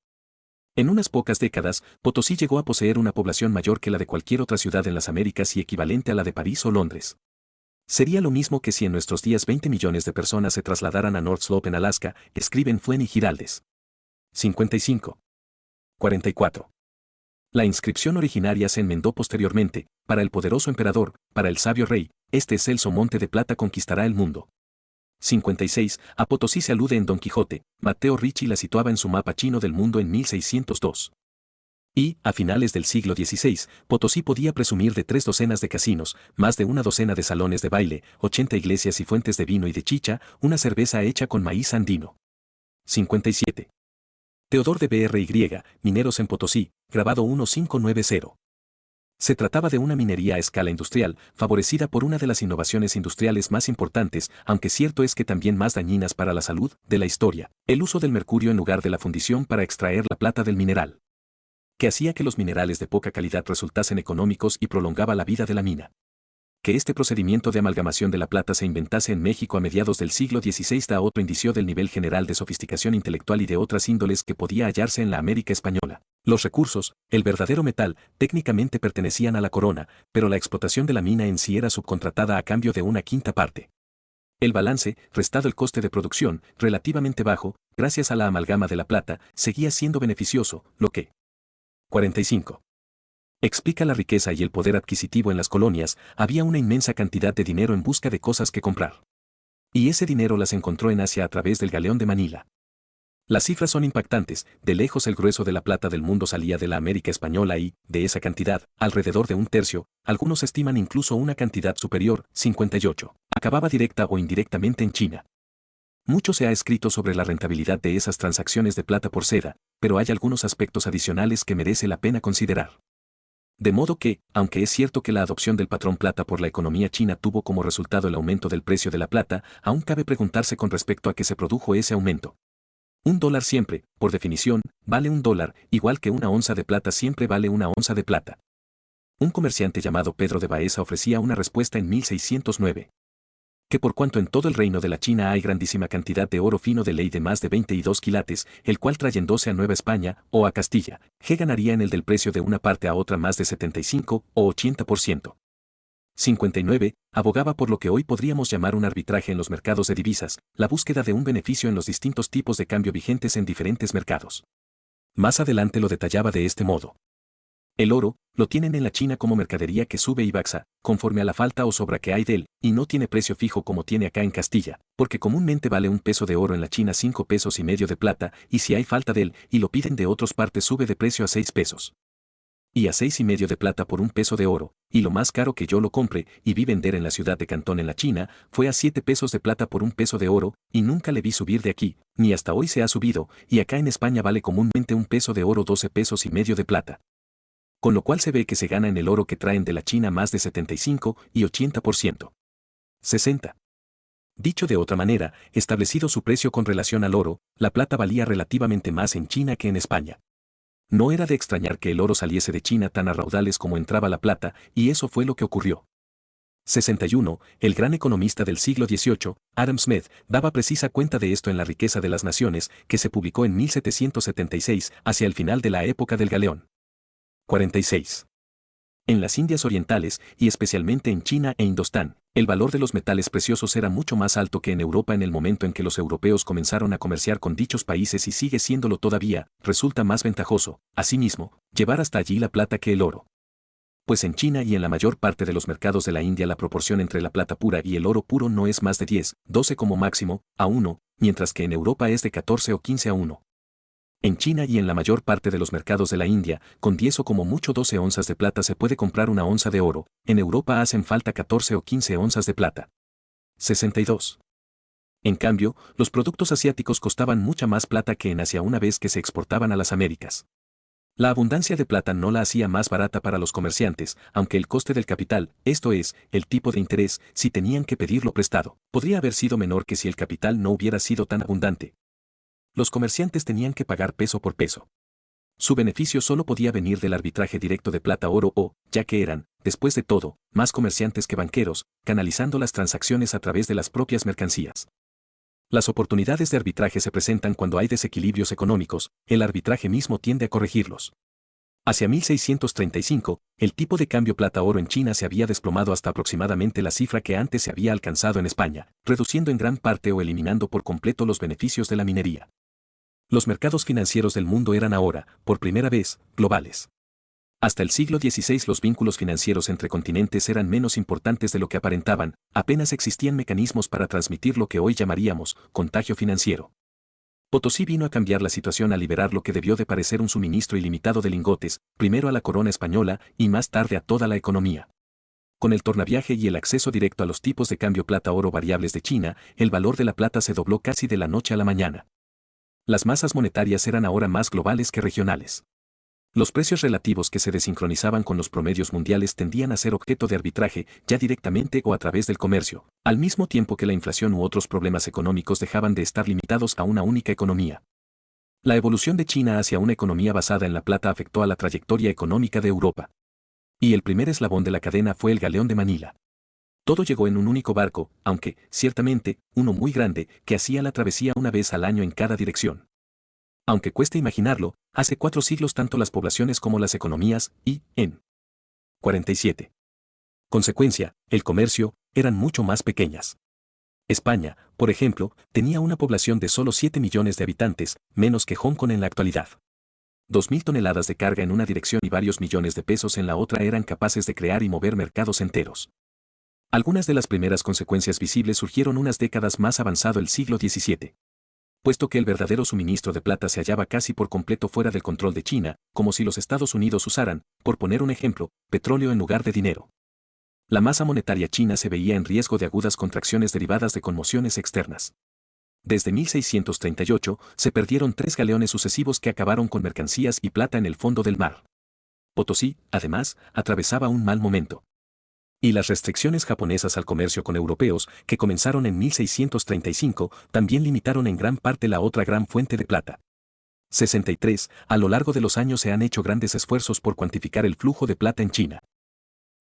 En unas pocas décadas, Potosí llegó a poseer una población mayor que la de cualquier otra ciudad en las Américas y equivalente a la de París o Londres. Sería lo mismo que si en nuestros días 20 millones de personas se trasladaran a North Slope en Alaska, escriben Fuen y Giraldes. 55. 44. La inscripción originaria se enmendó posteriormente: para el poderoso emperador, para el sabio rey, este excelso monte de plata conquistará el mundo. 56. A Potosí se alude en Don Quijote. Mateo Ricci la situaba en su mapa chino del mundo en 1602. Y, a finales del siglo XVI, Potosí podía presumir de 3 docenas de casinos, más de una docena de salones de baile, 80 iglesias y fuentes de vino y de chicha, una cerveza hecha con maíz andino. 57. Teodor de Bry, Mineros en Potosí, grabado 1590. Se trataba de una minería a escala industrial, favorecida por una de las innovaciones industriales más importantes, aunque cierto es que también más dañinas para la salud, de la historia, el uso del mercurio en lugar de la fundición para extraer la plata del mineral, que hacía que los minerales de poca calidad resultasen económicos y prolongaba la vida de la mina. Que este procedimiento de amalgamación de la plata se inventase en México a mediados del siglo XVI da otro indicio del nivel general de sofisticación intelectual y de otras índoles que podía hallarse en la América española. Los recursos, el verdadero metal, técnicamente pertenecían a la corona, pero la explotación de la mina en sí era subcontratada a cambio de una quinta parte. El balance, restado el coste de producción, relativamente bajo, gracias a la amalgama de la plata, seguía siendo beneficioso, lo que 45. Explica la riqueza y el poder adquisitivo en las colonias, había una inmensa cantidad de dinero en busca de cosas que comprar. Y ese dinero las encontró en Asia a través del galeón de Manila. Las cifras son impactantes, de lejos el grueso de la plata del mundo salía de la América española y, de esa cantidad, alrededor de un tercio, algunos estiman incluso una cantidad superior, 58, acababa directa o indirectamente en China. Mucho se ha escrito sobre la rentabilidad de esas transacciones de plata por seda, pero hay algunos aspectos adicionales que merece la pena considerar. De modo que, aunque es cierto que la adopción del patrón plata por la economía china tuvo como resultado el aumento del precio de la plata, aún cabe preguntarse con respecto a qué se produjo ese aumento. Un dólar siempre, por definición, vale un dólar, igual que una onza de plata siempre vale una onza de plata. Un comerciante llamado Pedro de Baeza ofrecía una respuesta en 1609. Que por cuanto en todo el reino de la China hay grandísima cantidad de oro fino de ley de más de 22 quilates, el cual trayéndose a Nueva España, o a Castilla, G ganaría en el del precio de una parte a otra más de 75 o 80%. 59. Abogaba por lo que hoy podríamos llamar un arbitraje en los mercados de divisas, la búsqueda de un beneficio en los distintos tipos de cambio vigentes en diferentes mercados. Más adelante lo detallaba de este modo. El oro, lo tienen en la China como mercadería que sube y baja, conforme a la falta o sobra que hay de él, y no tiene precio fijo como tiene acá en Castilla, porque comúnmente vale un peso de oro en la China 5 pesos y medio de plata, y si hay falta de él, y lo piden de otras partes sube de precio a 6 pesos. Y a 6 y medio de plata por un peso de oro, y lo más caro que yo lo compre, y vi vender en la ciudad de Cantón en la China, fue a 7 pesos de plata por un peso de oro, y nunca le vi subir de aquí, ni hasta hoy se ha subido, y acá en España vale comúnmente un peso de oro 12 pesos y medio de plata. Con lo cual se ve que se gana en el oro que traen de la China más de 75 y 80%. 60. Dicho de otra manera, establecido su precio con relación al oro, la plata valía relativamente más en China que en España. No era de extrañar que el oro saliese de China tan a raudales como entraba la plata, y eso fue lo que ocurrió. 61. El gran economista del siglo XVIII, Adam Smith, daba precisa cuenta de esto en La riqueza de las naciones, que se publicó en 1776, hacia el final de la época del galeón. 46. En las Indias Orientales, y especialmente en China e Indostán, el valor de los metales preciosos era mucho más alto que en Europa en el momento en que los europeos comenzaron a comerciar con dichos países y sigue siéndolo todavía, resulta más ventajoso, asimismo, llevar hasta allí la plata que el oro. Pues en China y en la mayor parte de los mercados de la India la proporción entre la plata pura y el oro puro no es más de 10, 12 como máximo, a 1, mientras que en Europa es de 14 o 15 a 1. En China y en la mayor parte de los mercados de la India, con 10 o como mucho 12 onzas de plata se puede comprar una onza de oro, en Europa hacen falta 14 o 15 onzas de plata. 62. En cambio, los productos asiáticos costaban mucha más plata que en Asia una vez que se exportaban a las Américas. La abundancia de plata no la hacía más barata para los comerciantes, aunque el coste del capital, esto es, el tipo de interés, si tenían que pedirlo prestado, podría haber sido menor que si el capital no hubiera sido tan abundante. Los comerciantes tenían que pagar peso por peso. Su beneficio solo podía venir del arbitraje directo de plata-oro o, ya que eran, después de todo, más comerciantes que banqueros, canalizando las transacciones a través de las propias mercancías. Las oportunidades de arbitraje se presentan cuando hay desequilibrios económicos, el arbitraje mismo tiende a corregirlos. Hacia 1635, el tipo de cambio plata-oro en China se había desplomado hasta aproximadamente la cifra que antes se había alcanzado en España, reduciendo en gran parte o eliminando por completo los beneficios de la minería. Los mercados financieros del mundo eran ahora, por primera vez, globales. Hasta el siglo XVI los vínculos financieros entre continentes eran menos importantes de lo que aparentaban, apenas existían mecanismos para transmitir lo que hoy llamaríamos contagio financiero. Potosí vino a cambiar la situación al liberar lo que debió de parecer un suministro ilimitado de lingotes, primero a la corona española y más tarde a toda la economía. Con el tornaviaje y el acceso directo a los tipos de cambio plata-oro variables de China, el valor de la plata se dobló casi de la noche a la mañana. Las masas monetarias eran ahora más globales que regionales. Los precios relativos que se desincronizaban con los promedios mundiales tendían a ser objeto de arbitraje, ya directamente o a través del comercio, al mismo tiempo que la inflación u otros problemas económicos dejaban de estar limitados a una única economía. La evolución de China hacia una economía basada en la plata afectó a la trayectoria económica de Europa. Y el primer eslabón de la cadena fue el Galeón de Manila. Todo llegó en un único barco, aunque, ciertamente, uno muy grande, que hacía la travesía una vez al año en cada dirección. Aunque cueste imaginarlo, hace 4 siglos tanto las poblaciones como las economías, y, en 47. Consecuencia, el comercio, eran mucho más pequeñas. España, por ejemplo, tenía una población de solo 7 millones de habitantes, menos que Hong Kong en la actualidad. 2.000 toneladas de carga en una dirección y varios millones de pesos en la otra eran capaces de crear y mover mercados enteros. Algunas de las primeras consecuencias visibles surgieron unas décadas más avanzado el siglo XVII. Puesto que el verdadero suministro de plata se hallaba casi por completo fuera del control de China, como si los Estados Unidos usaran, por poner un ejemplo, petróleo en lugar de dinero. La masa monetaria china se veía en riesgo de agudas contracciones derivadas de conmociones externas. Desde 1638 se perdieron 3 galeones sucesivos que acabaron con mercancías y plata en el fondo del mar. Potosí, además, atravesaba un mal momento. Y las restricciones japonesas al comercio con europeos, que comenzaron en 1635, también limitaron en gran parte la otra gran fuente de plata. 63. A lo largo de los años se han hecho grandes esfuerzos por cuantificar el flujo de plata en China.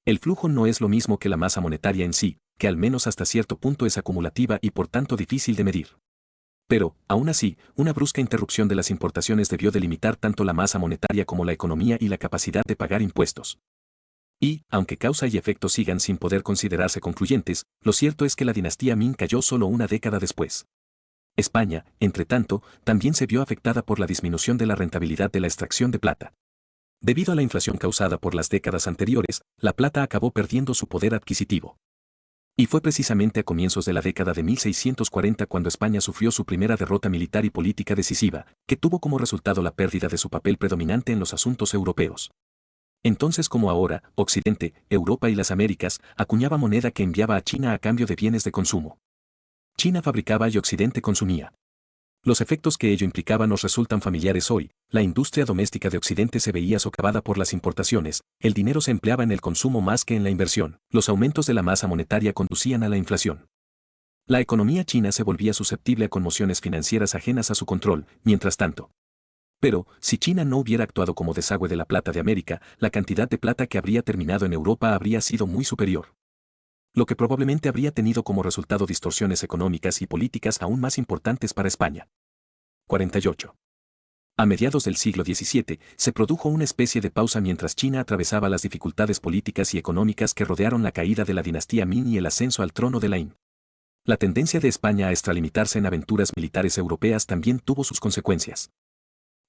El flujo no es lo mismo que la masa monetaria en sí, que al menos hasta cierto punto es acumulativa y por tanto difícil de medir. Pero, aún así, una brusca interrupción de las importaciones debió delimitar tanto la masa monetaria como la economía y la capacidad de pagar impuestos. Y, aunque causa y efecto sigan sin poder considerarse concluyentes, lo cierto es que la dinastía Ming cayó solo una década después. España, entre tanto, también se vio afectada por la disminución de la rentabilidad de la extracción de plata. Debido a la inflación causada por las décadas anteriores, la plata acabó perdiendo su poder adquisitivo. Y fue precisamente a comienzos de la década de 1640 cuando España sufrió su primera derrota militar y política decisiva, que tuvo como resultado la pérdida de su papel predominante en los asuntos europeos. Entonces como ahora, Occidente, Europa y las Américas, acuñaba moneda que enviaba a China a cambio de bienes de consumo. China fabricaba y Occidente consumía. Los efectos que ello implicaba nos resultan familiares hoy, la industria doméstica de Occidente se veía socavada por las importaciones, el dinero se empleaba en el consumo más que en la inversión, los aumentos de la masa monetaria conducían a la inflación. La economía china se volvía susceptible a conmociones financieras ajenas a su control, mientras tanto. Pero, si China no hubiera actuado como desagüe de la plata de América, la cantidad de plata que habría terminado en Europa habría sido muy superior. Lo que probablemente habría tenido como resultado distorsiones económicas y políticas aún más importantes para España. 48. A mediados del siglo XVII, se produjo una especie de pausa mientras China atravesaba las dificultades políticas y económicas que rodearon la caída de la dinastía Ming y el ascenso al trono de la Qin. La tendencia de España a extralimitarse en aventuras militares europeas también tuvo sus consecuencias.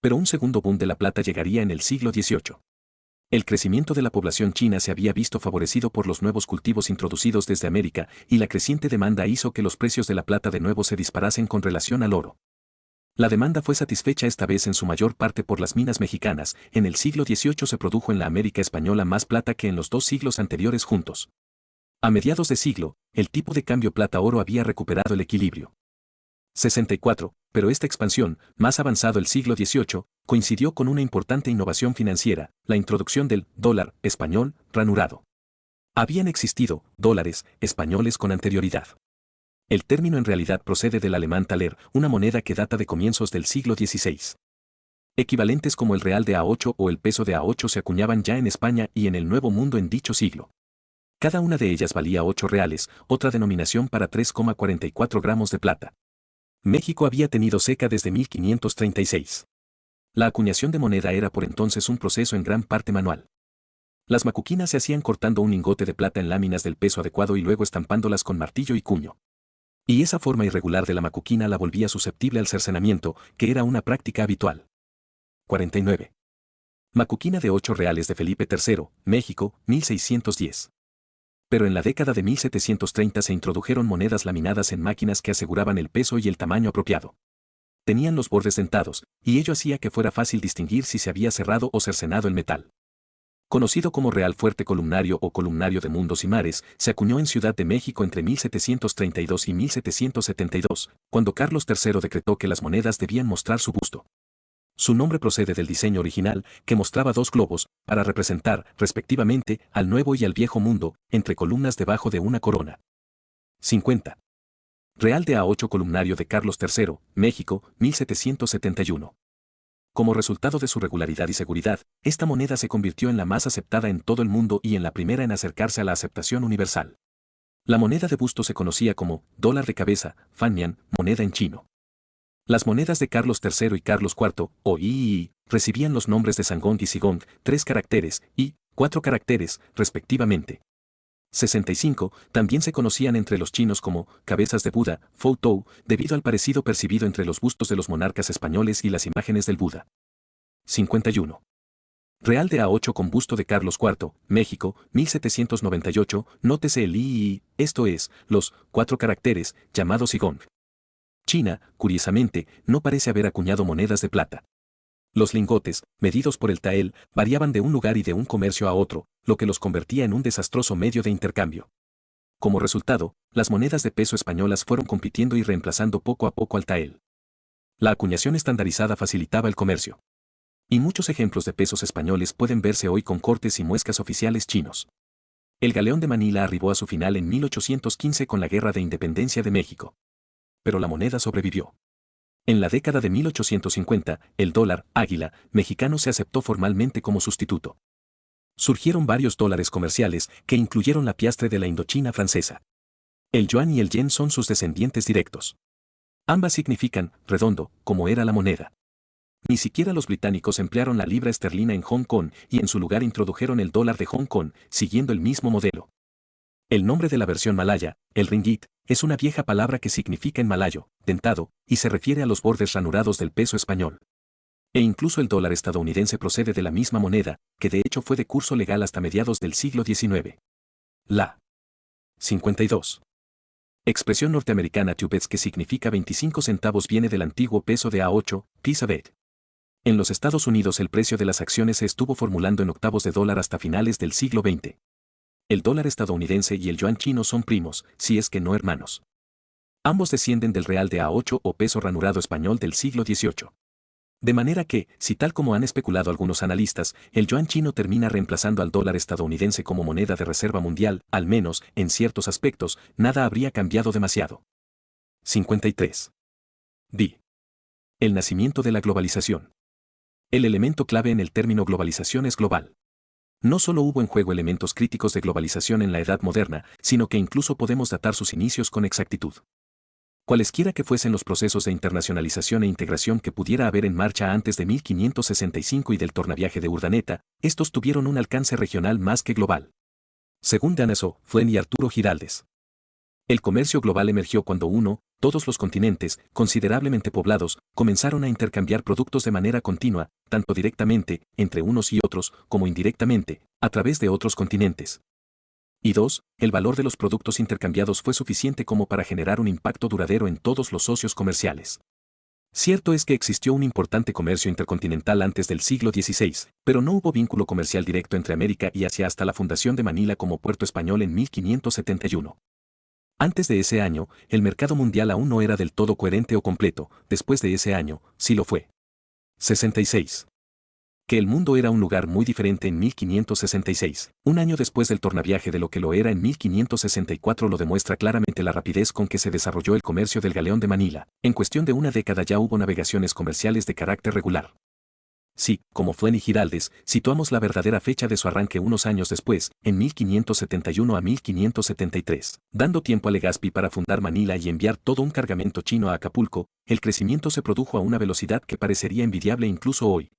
Pero un segundo boom de la plata llegaría en el siglo XVIII. El crecimiento de la población china se había visto favorecido por los nuevos cultivos introducidos desde América, y la creciente demanda hizo que los precios de la plata de nuevo se disparasen con relación al oro. La demanda fue satisfecha esta vez en su mayor parte por las minas mexicanas. En el siglo XVIII se produjo en la América española más plata que en los 2 siglos anteriores juntos. A mediados de siglo, el tipo de cambio plata-oro había recuperado el equilibrio. 64. Pero esta expansión, más avanzado el siglo XVIII, coincidió con una importante innovación financiera, la introducción del dólar español ranurado. Habían existido dólares españoles con anterioridad. El término en realidad procede del alemán Thaler, una moneda que data de comienzos del siglo XVI. Equivalentes como el real de A8 o el peso de A8 se acuñaban ya en España y en el Nuevo Mundo en dicho siglo. Cada una de ellas valía 8 reales, otra denominación para 3,44 gramos de plata. México había tenido seca desde 1536. La acuñación de moneda era por entonces un proceso en gran parte manual. Las macuquinas se hacían cortando un lingote de plata en láminas del peso adecuado y luego estampándolas con martillo y cuño. Y esa forma irregular de la macuquina la volvía susceptible al cercenamiento, que era una práctica habitual. 49. Macuquina de 8 reales de Felipe III, México, 1610. Pero en la década de 1730 se introdujeron monedas laminadas en máquinas que aseguraban el peso y el tamaño apropiado. Tenían los bordes dentados, y ello hacía que fuera fácil distinguir si se había cerrado o cercenado el metal. Conocido como Real Fuerte Columnario o Columnario de Mundos y Mares, se acuñó en Ciudad de México entre 1732 y 1772, cuando Carlos III decretó que las monedas debían mostrar su busto. Su nombre procede del diseño original, que mostraba dos globos, para representar, respectivamente, al nuevo y al viejo mundo, entre columnas debajo de una corona. 50. Real de A8 columnario de Carlos III, México, 1771. Como resultado de su regularidad y seguridad, esta moneda se convirtió en la más aceptada en todo el mundo y en la primera en acercarse a la aceptación universal. La moneda de busto se conocía como dólar de cabeza, fanmian, moneda en chino. Las monedas de Carlos III y Carlos IV, o III, recibían los nombres de Sangong y Sigong, 3 caracteres, y 4 caracteres, respectivamente. 65, también se conocían entre los chinos como cabezas de Buda, Fou Tou, debido al parecido percibido entre los bustos de los monarcas españoles y las imágenes del Buda. 51. Real de A8 con busto de Carlos IV, México, 1798, nótese el III, esto es, los 4 caracteres, llamados Sigong. China, curiosamente, no parece haber acuñado monedas de plata. Los lingotes, medidos por el tael, variaban de un lugar y de un comercio a otro, lo que los convertía en un desastroso medio de intercambio. Como resultado, las monedas de peso españolas fueron compitiendo y reemplazando poco a poco al tael. La acuñación estandarizada facilitaba el comercio. Y muchos ejemplos de pesos españoles pueden verse hoy con cortes y muescas oficiales chinos. El galeón de Manila arribó a su final en 1815 con la Guerra de Independencia de México. Pero la moneda sobrevivió. En la década de 1850, el dólar, águila, mexicano se aceptó formalmente como sustituto. Surgieron varios dólares comerciales que incluyeron la piastre de la Indochina francesa. El yuan y el yen son sus descendientes directos. Ambas significan redondo, como era la moneda. Ni siquiera los británicos emplearon la libra esterlina en Hong Kong y en su lugar introdujeron el dólar de Hong Kong, siguiendo el mismo modelo. El nombre de la versión malaya, el ringgit, es una vieja palabra que significa en malayo, dentado, y se refiere a los bordes ranurados del peso español. E incluso el dólar estadounidense procede de la misma moneda, que de hecho fue de curso legal hasta mediados del siglo XIX. La 52. Expresión norteamericana tubes que significa 25 centavos viene del antiguo peso de A8, piece of it. En los Estados Unidos el precio de las acciones se estuvo formulando en octavos de dólar hasta finales del siglo XX. El dólar estadounidense y el yuan chino son primos, si es que no hermanos. Ambos descienden del real de A8 o peso ranurado español del siglo XVIII. De manera que, si tal como han especulado algunos analistas, el yuan chino termina reemplazando al dólar estadounidense como moneda de reserva mundial, al menos, en ciertos aspectos, nada habría cambiado demasiado. 53. D. El nacimiento de la globalización. El elemento clave en el término globalización es global. No solo hubo en juego elementos críticos de globalización en la Edad Moderna, sino que incluso podemos datar sus inicios con exactitud. Cualesquiera que fuesen los procesos de internacionalización e integración que pudiera haber en marcha antes de 1565 y del tornaviaje de Urdaneta, estos tuvieron un alcance regional más que global. Según Danaso, Flynn y Arturo Giraldes. El comercio global emergió cuando todos los continentes, considerablemente poblados, comenzaron a intercambiar productos de manera continua, tanto directamente, entre unos y otros, como indirectamente, a través de otros continentes. Y 2. El valor de los productos intercambiados fue suficiente como para generar un impacto duradero en todos los socios comerciales. Cierto es que existió un importante comercio intercontinental antes del siglo XVI, pero no hubo vínculo comercial directo entre América y Asia hasta la fundación de Manila como puerto español en 1571. Antes de ese año, el mercado mundial aún no era del todo coherente o completo, después de ese año, sí lo fue. 66. Que el mundo era un lugar muy diferente en 1566, un año después del tornaviaje de lo que lo era en 1564 lo demuestra claramente la rapidez con que se desarrolló el comercio del galeón de Manila. En cuestión de una década ya hubo navegaciones comerciales de carácter regular. Si, como Flynn y Giraldes, situamos la verdadera fecha de su arranque unos años después, en 1571 a 1573, dando tiempo a Legazpi para fundar Manila y enviar todo un cargamento chino a Acapulco, el crecimiento se produjo a una velocidad que parecería envidiable incluso hoy.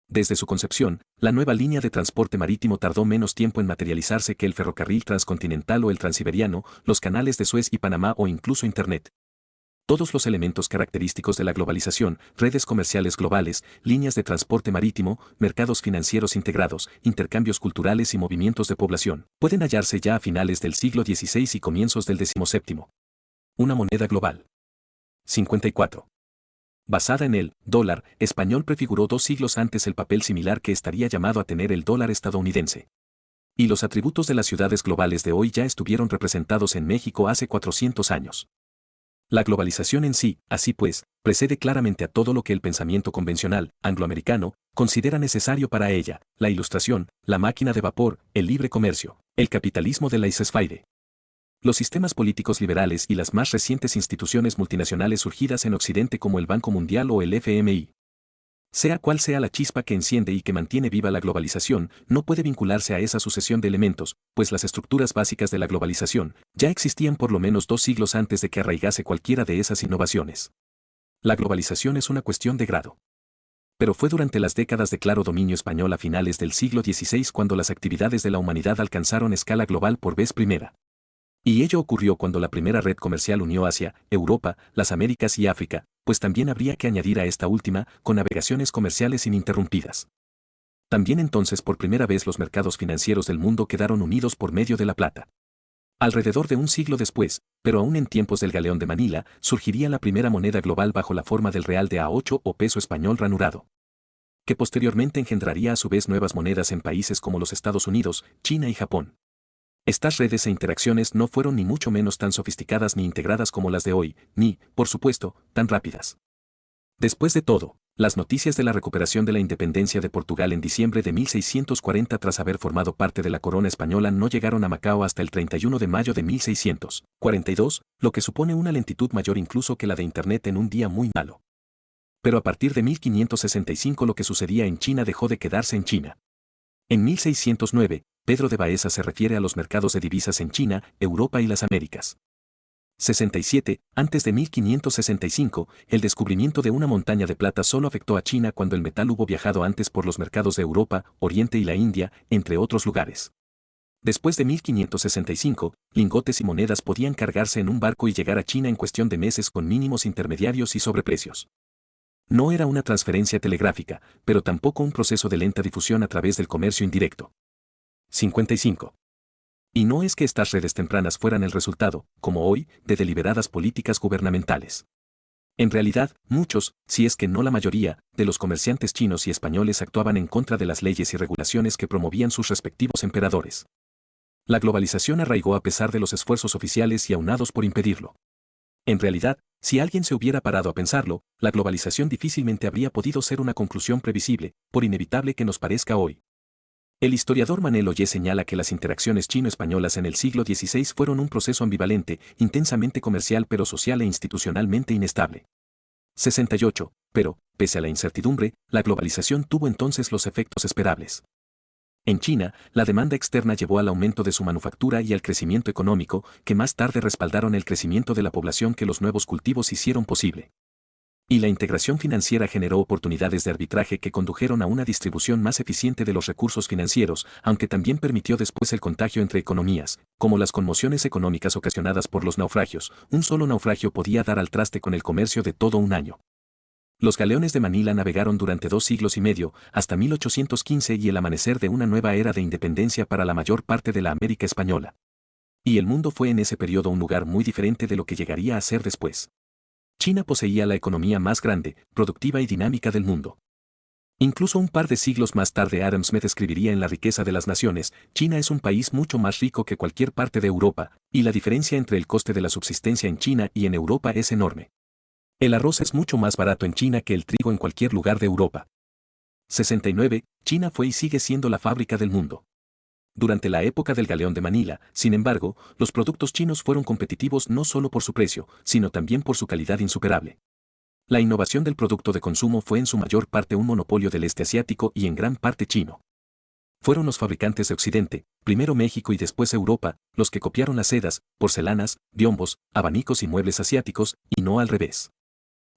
Desde su concepción, la nueva línea de transporte marítimo tardó menos tiempo en materializarse que el ferrocarril transcontinental o el transiberiano, los canales de Suez y Panamá o incluso Internet. Todos los elementos característicos de la globalización, redes comerciales globales, líneas de transporte marítimo, mercados financieros integrados, intercambios culturales y movimientos de población, pueden hallarse ya a finales del siglo XVI y comienzos del XVII. Una moneda global. 54. Basada en el dólar español prefiguró 2 siglos antes el papel similar que estaría llamado a tener el dólar estadounidense. Y los atributos de las ciudades globales de hoy ya estuvieron representados en México hace 400 años. La globalización en sí, así pues, precede claramente a todo lo que el pensamiento convencional, angloamericano, considera necesario para ella: la ilustración, la máquina de vapor, el libre comercio, el capitalismo de laissez-faire. Los sistemas políticos liberales y las más recientes instituciones multinacionales surgidas en Occidente como el Banco Mundial o el FMI. Sea cual sea la chispa que enciende y que mantiene viva la globalización, no puede vincularse a esa sucesión de elementos, pues las estructuras básicas de la globalización ya existían por lo menos 2 siglos antes de que arraigase cualquiera de esas innovaciones. La globalización es una cuestión de grado. Pero fue durante las décadas de claro dominio español a finales del siglo XVI cuando las actividades de la humanidad alcanzaron escala global por vez primera. Y ello ocurrió cuando la primera red comercial unió Asia, Europa, las Américas y África, pues también habría que añadir a esta última, con navegaciones comerciales ininterrumpidas. También entonces por primera vez los mercados financieros del mundo quedaron unidos por medio de la plata. Alrededor de un siglo después, pero aún en tiempos del Galeón de Manila, surgiría la primera moneda global bajo la forma del real de A8 o peso español ranurado, que posteriormente engendraría a su vez nuevas monedas en países como los Estados Unidos, China y Japón. Estas redes e interacciones no fueron ni mucho menos tan sofisticadas ni integradas como las de hoy, ni, por supuesto, tan rápidas. Después de todo, las noticias de la recuperación de la independencia de Portugal en diciembre de 1640 tras haber formado parte de la corona española no llegaron a Macao hasta el 31 de mayo de 1642, lo que supone una lentitud mayor incluso que la de Internet en un día muy malo. Pero a partir de 1565 lo que sucedía en China dejó de quedarse en China. En 1609, Pedro de Baeza se refiere a los mercados de divisas en China, Europa y las Américas. 67. Antes de 1565, el descubrimiento de una montaña de plata solo afectó a China cuando el metal hubo viajado antes por los mercados de Europa, Oriente y la India, entre otros lugares. Después de 1565, lingotes y monedas podían cargarse en un barco y llegar a China en cuestión de meses con mínimos intermediarios y sobreprecios. No era una transferencia telegráfica, pero tampoco un proceso de lenta difusión a través del comercio indirecto. 55. Y no es que estas redes tempranas fueran el resultado, como hoy, de deliberadas políticas gubernamentales. En realidad, muchos, si es que no la mayoría, de los comerciantes chinos y españoles actuaban en contra de las leyes y regulaciones que promovían sus respectivos emperadores. La globalización arraigó a pesar de los esfuerzos oficiales y aunados por impedirlo. En realidad, si alguien se hubiera parado a pensarlo, la globalización difícilmente habría podido ser una conclusión previsible, por inevitable que nos parezca hoy. El historiador Manel Ollé señala que las interacciones chino-españolas en el siglo XVI fueron un proceso ambivalente, intensamente comercial pero social e institucionalmente inestable. 68. Pero, pese a la incertidumbre, la globalización tuvo entonces los efectos esperables. En China, la demanda externa llevó al aumento de su manufactura y al crecimiento económico, que más tarde respaldaron el crecimiento de la población que los nuevos cultivos hicieron posible. Y la integración financiera generó oportunidades de arbitraje que condujeron a una distribución más eficiente de los recursos financieros, aunque también permitió después el contagio entre economías, como las conmociones económicas ocasionadas por los naufragios. Un solo naufragio podía dar al traste con el comercio de todo un año. Los galeones de Manila navegaron durante 2 siglos y medio, hasta 1815 y el amanecer de una nueva era de independencia para la mayor parte de la América española. Y el mundo fue en ese periodo un lugar muy diferente de lo que llegaría a ser después. China poseía la economía más grande, productiva y dinámica del mundo. Incluso un par de siglos más tarde Adam Smith escribiría en La riqueza de las naciones: China es un país mucho más rico que cualquier parte de Europa, y la diferencia entre el coste de la subsistencia en China y en Europa es enorme. El arroz es mucho más barato en China que el trigo en cualquier lugar de Europa. 69. China fue y sigue siendo la fábrica del mundo. Durante la época del Galeón de Manila, sin embargo, los productos chinos fueron competitivos no solo por su precio, sino también por su calidad insuperable. La innovación del producto de consumo fue en su mayor parte un monopolio del este asiático y en gran parte chino. Fueron los fabricantes de Occidente, primero México y después Europa, los que copiaron las sedas, porcelanas, biombos, abanicos y muebles asiáticos, y no al revés.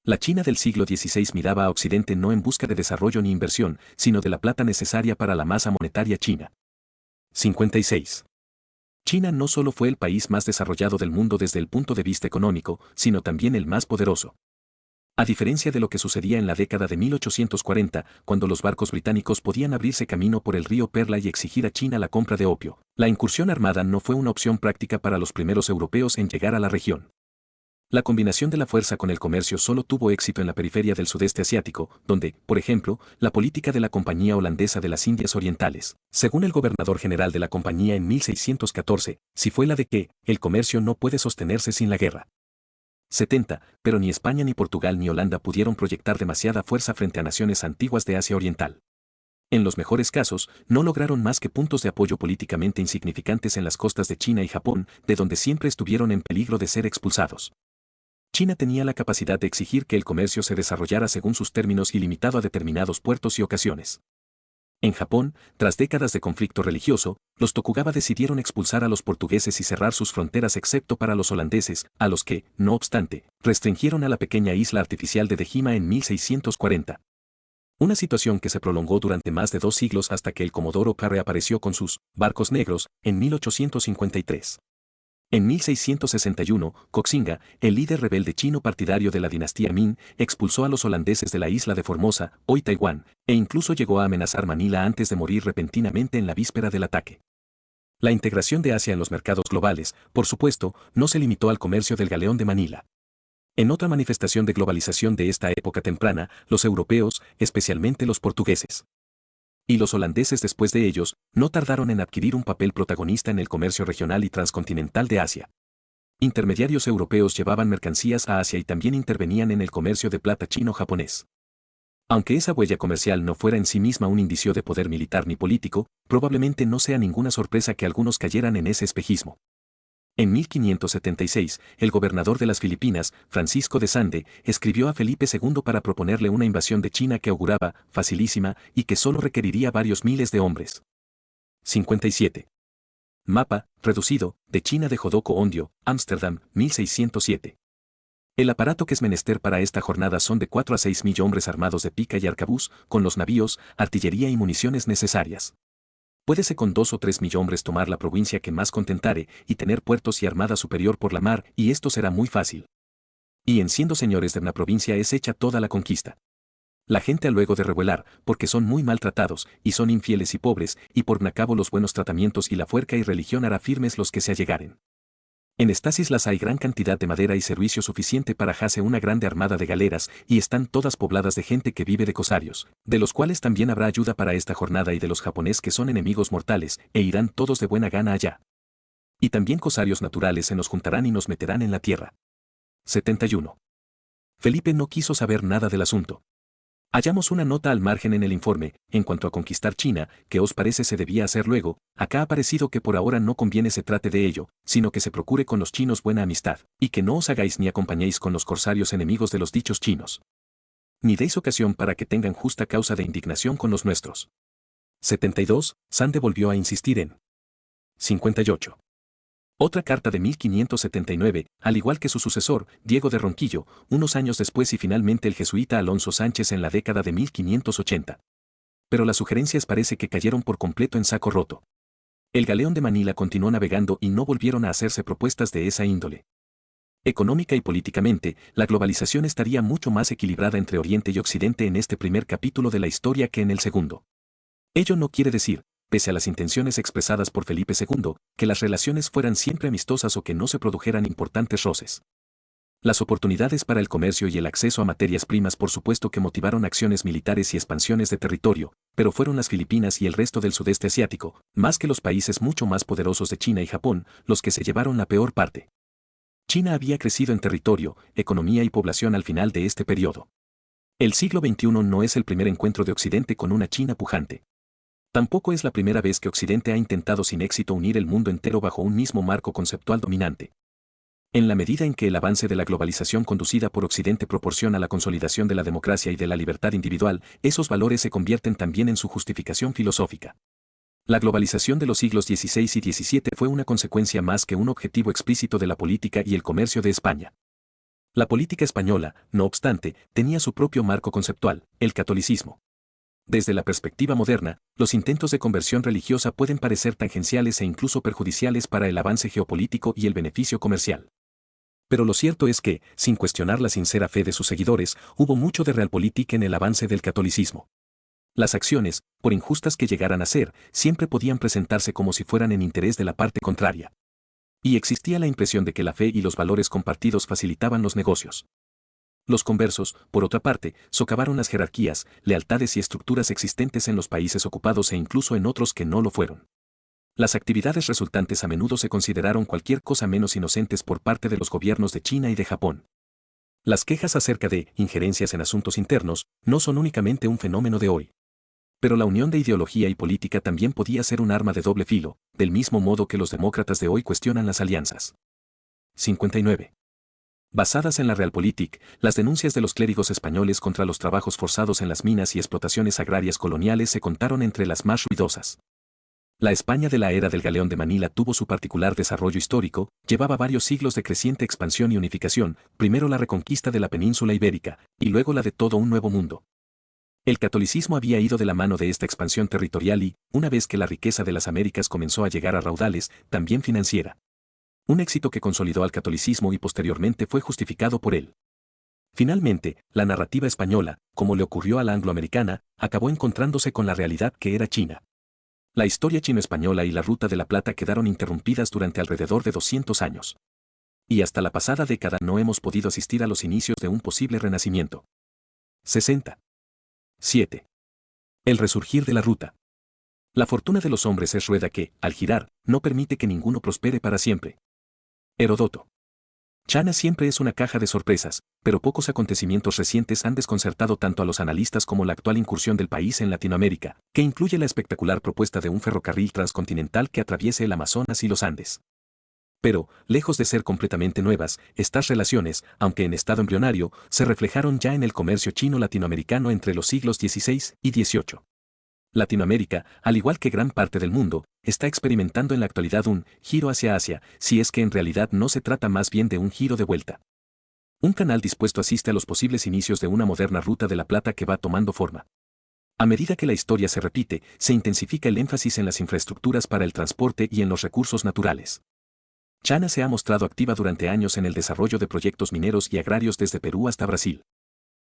La China del siglo XVI miraba a Occidente no en busca de desarrollo ni inversión, sino de la plata necesaria para la masa monetaria china. 56. China no solo fue el país más desarrollado del mundo desde el punto de vista económico, sino también el más poderoso. A diferencia de lo que sucedía en la década de 1840, cuando los barcos británicos podían abrirse camino por el río Perla y exigir a China la compra de opio, la incursión armada no fue una opción práctica para los primeros europeos en llegar a la región. La combinación de la fuerza con el comercio solo tuvo éxito en la periferia del sudeste asiático, donde, por ejemplo, la política de la Compañía Holandesa de las Indias Orientales, según el gobernador general de la compañía en 1614, sí fue la de que el comercio no puede sostenerse sin la guerra. 70, pero ni España ni Portugal ni Holanda pudieron proyectar demasiada fuerza frente a naciones antiguas de Asia Oriental. En los mejores casos, no lograron más que puntos de apoyo políticamente insignificantes en las costas de China y Japón, de donde siempre estuvieron en peligro de ser expulsados. China tenía la capacidad de exigir que el comercio se desarrollara según sus términos y limitado a determinados puertos y ocasiones. En Japón, tras décadas de conflicto religioso, los Tokugawa decidieron expulsar a los portugueses y cerrar sus fronteras excepto para los holandeses, a los que, no obstante, restringieron a la pequeña isla artificial de Dejima en 1640. Una situación que se prolongó durante más de 2 siglos hasta que el Comodoro Perry apareció con sus barcos negros en 1853. En 1661, Koxinga, el líder rebelde chino partidario de la dinastía Ming, expulsó a los holandeses de la isla de Formosa, hoy Taiwán, e incluso llegó a amenazar Manila antes de morir repentinamente en la víspera del ataque. La integración de Asia en los mercados globales, por supuesto, no se limitó al comercio del galeón de Manila. En otra manifestación de globalización de esta época temprana, los europeos, especialmente los portugueses, y los holandeses después de ellos, no tardaron en adquirir un papel protagonista en el comercio regional y transcontinental de Asia. Intermediarios europeos llevaban mercancías a Asia y también intervenían en el comercio de plata chino-japonés. Aunque esa huella comercial no fuera en sí misma un indicio de poder militar ni político, probablemente no sea ninguna sorpresa que algunos cayeran en ese espejismo. En 1576, el gobernador de las Filipinas, Francisco de Sande, escribió a Felipe II para proponerle una invasión de China que auguraba, facilísima, y que solo requeriría varios miles de hombres. 57. Mapa, reducido, de China de Jodoko Ondio, Ámsterdam, 1607. El aparato que es menester para esta jornada son de 4 a 6 mil hombres armados de pica y arcabuz, con los navíos, artillería y municiones necesarias. Puédese con 2 o 3 mil hombres tomar la provincia que más contentare, y tener puertos y armada superior por la mar, y esto será muy fácil. Y en siendo señores de una provincia es hecha toda la conquista. La gente luego de revuelar, porque son muy maltratados, y son infieles y pobres, y por nacabo los buenos tratamientos y la fuerca y religión hará firmes los que se allegaren. En estas islas hay gran cantidad de madera y servicio suficiente para hacerse una grande armada de galeras, y están todas pobladas de gente que vive de cosarios, de los cuales también habrá ayuda para esta jornada y de los japoneses que son enemigos mortales, e irán todos de buena gana allá. Y también cosarios naturales se nos juntarán y nos meterán en la tierra. 71. Felipe no quiso saber nada del asunto. Hallamos una nota al margen en el informe, en cuanto a conquistar China, que os parece se debía hacer luego, acá ha parecido que por ahora no conviene se trate de ello, sino que se procure con los chinos buena amistad, y que no os hagáis ni acompañéis con los corsarios enemigos de los dichos chinos. Ni deis ocasión para que tengan justa causa de indignación con los nuestros. 72. Sande volvió a insistir en 58. Otra carta de 1579, al igual que su sucesor, Diego de Ronquillo, unos años después y finalmente el jesuita Alonso Sánchez en la década de 1580. Pero las sugerencias parece que cayeron por completo en saco roto. El galeón de Manila continuó navegando y no volvieron a hacerse propuestas de esa índole. Económica y políticamente, la globalización estaría mucho más equilibrada entre Oriente y Occidente en este primer capítulo de la historia que en el segundo. Ello no quiere decir, pese a las intenciones expresadas por Felipe II, que las relaciones fueran siempre amistosas o que no se produjeran importantes roces. Las oportunidades para el comercio y el acceso a materias primas por supuesto que motivaron acciones militares y expansiones de territorio, pero fueron las Filipinas y el resto del sudeste asiático, más que los países mucho más poderosos de China y Japón, los que se llevaron la peor parte. China había crecido en territorio, economía y población al final de este periodo. El siglo XXI no es el primer encuentro de Occidente con una China pujante. Tampoco es la primera vez que Occidente ha intentado sin éxito unir el mundo entero bajo un mismo marco conceptual dominante. En la medida en que el avance de la globalización conducida por Occidente proporciona la consolidación de la democracia y de la libertad individual, esos valores se convierten también en su justificación filosófica. La globalización de los siglos XVI y XVII fue una consecuencia más que un objetivo explícito de la política y el comercio de España. La política española, no obstante, tenía su propio marco conceptual, el catolicismo. Desde la perspectiva moderna, los intentos de conversión religiosa pueden parecer tangenciales e incluso perjudiciales para el avance geopolítico y el beneficio comercial. Pero lo cierto es que, sin cuestionar la sincera fe de sus seguidores, hubo mucho de realpolitik en el avance del catolicismo. Las acciones, por injustas que llegaran a ser, siempre podían presentarse como si fueran en interés de la parte contraria. Y existía la impresión de que la fe y los valores compartidos facilitaban los negocios. Los conversos, por otra parte, socavaron las jerarquías, lealtades y estructuras existentes en los países ocupados e incluso en otros que no lo fueron. Las actividades resultantes a menudo se consideraron cualquier cosa menos inocentes por parte de los gobiernos de China y de Japón. Las quejas acerca de injerencias en asuntos internos no son únicamente un fenómeno de hoy. Pero la unión de ideología y política también podía ser un arma de doble filo, del mismo modo que los demócratas de hoy cuestionan las alianzas. 59. Basadas en la Realpolitik, las denuncias de los clérigos españoles contra los trabajos forzados en las minas y explotaciones agrarias coloniales se contaron entre las más ruidosas. La España de la era del Galeón de Manila tuvo su particular desarrollo histórico, llevaba varios siglos de creciente expansión y unificación, primero la reconquista de la península ibérica, y luego la de todo un nuevo mundo. El catolicismo había ido de la mano de esta expansión territorial y, una vez que la riqueza de las Américas comenzó a llegar a raudales, también financiera. Un éxito que consolidó al catolicismo y posteriormente fue justificado por él. Finalmente, la narrativa española, como le ocurrió a la angloamericana, acabó encontrándose con la realidad que era China. La historia chino-española y la Ruta de la Plata quedaron interrumpidas durante alrededor de 200 años. Y hasta la pasada década no hemos podido asistir a los inicios de un posible renacimiento. 60. 7. El resurgir de la ruta. La fortuna de los hombres es rueda que, al girar, no permite que ninguno prospere para siempre. Heródoto. China siempre es una caja de sorpresas, pero pocos acontecimientos recientes han desconcertado tanto a los analistas como la actual incursión del país en Latinoamérica, que incluye la espectacular propuesta de un ferrocarril transcontinental que atraviese el Amazonas y los Andes. Pero, lejos de ser completamente nuevas, estas relaciones, aunque en estado embrionario, se reflejaron ya en el comercio chino-latinoamericano entre los siglos XVI y XVIII. Latinoamérica, al igual que gran parte del mundo, está experimentando en la actualidad un giro hacia Asia, si es que en realidad no se trata más bien de un giro de vuelta. Un canal dispuesto asiste a los posibles inicios de una moderna ruta de la plata que va tomando forma. A medida que la historia se repite, se intensifica el énfasis en las infraestructuras para el transporte y en los recursos naturales. China se ha mostrado activa durante años en el desarrollo de proyectos mineros y agrarios desde Perú hasta Brasil.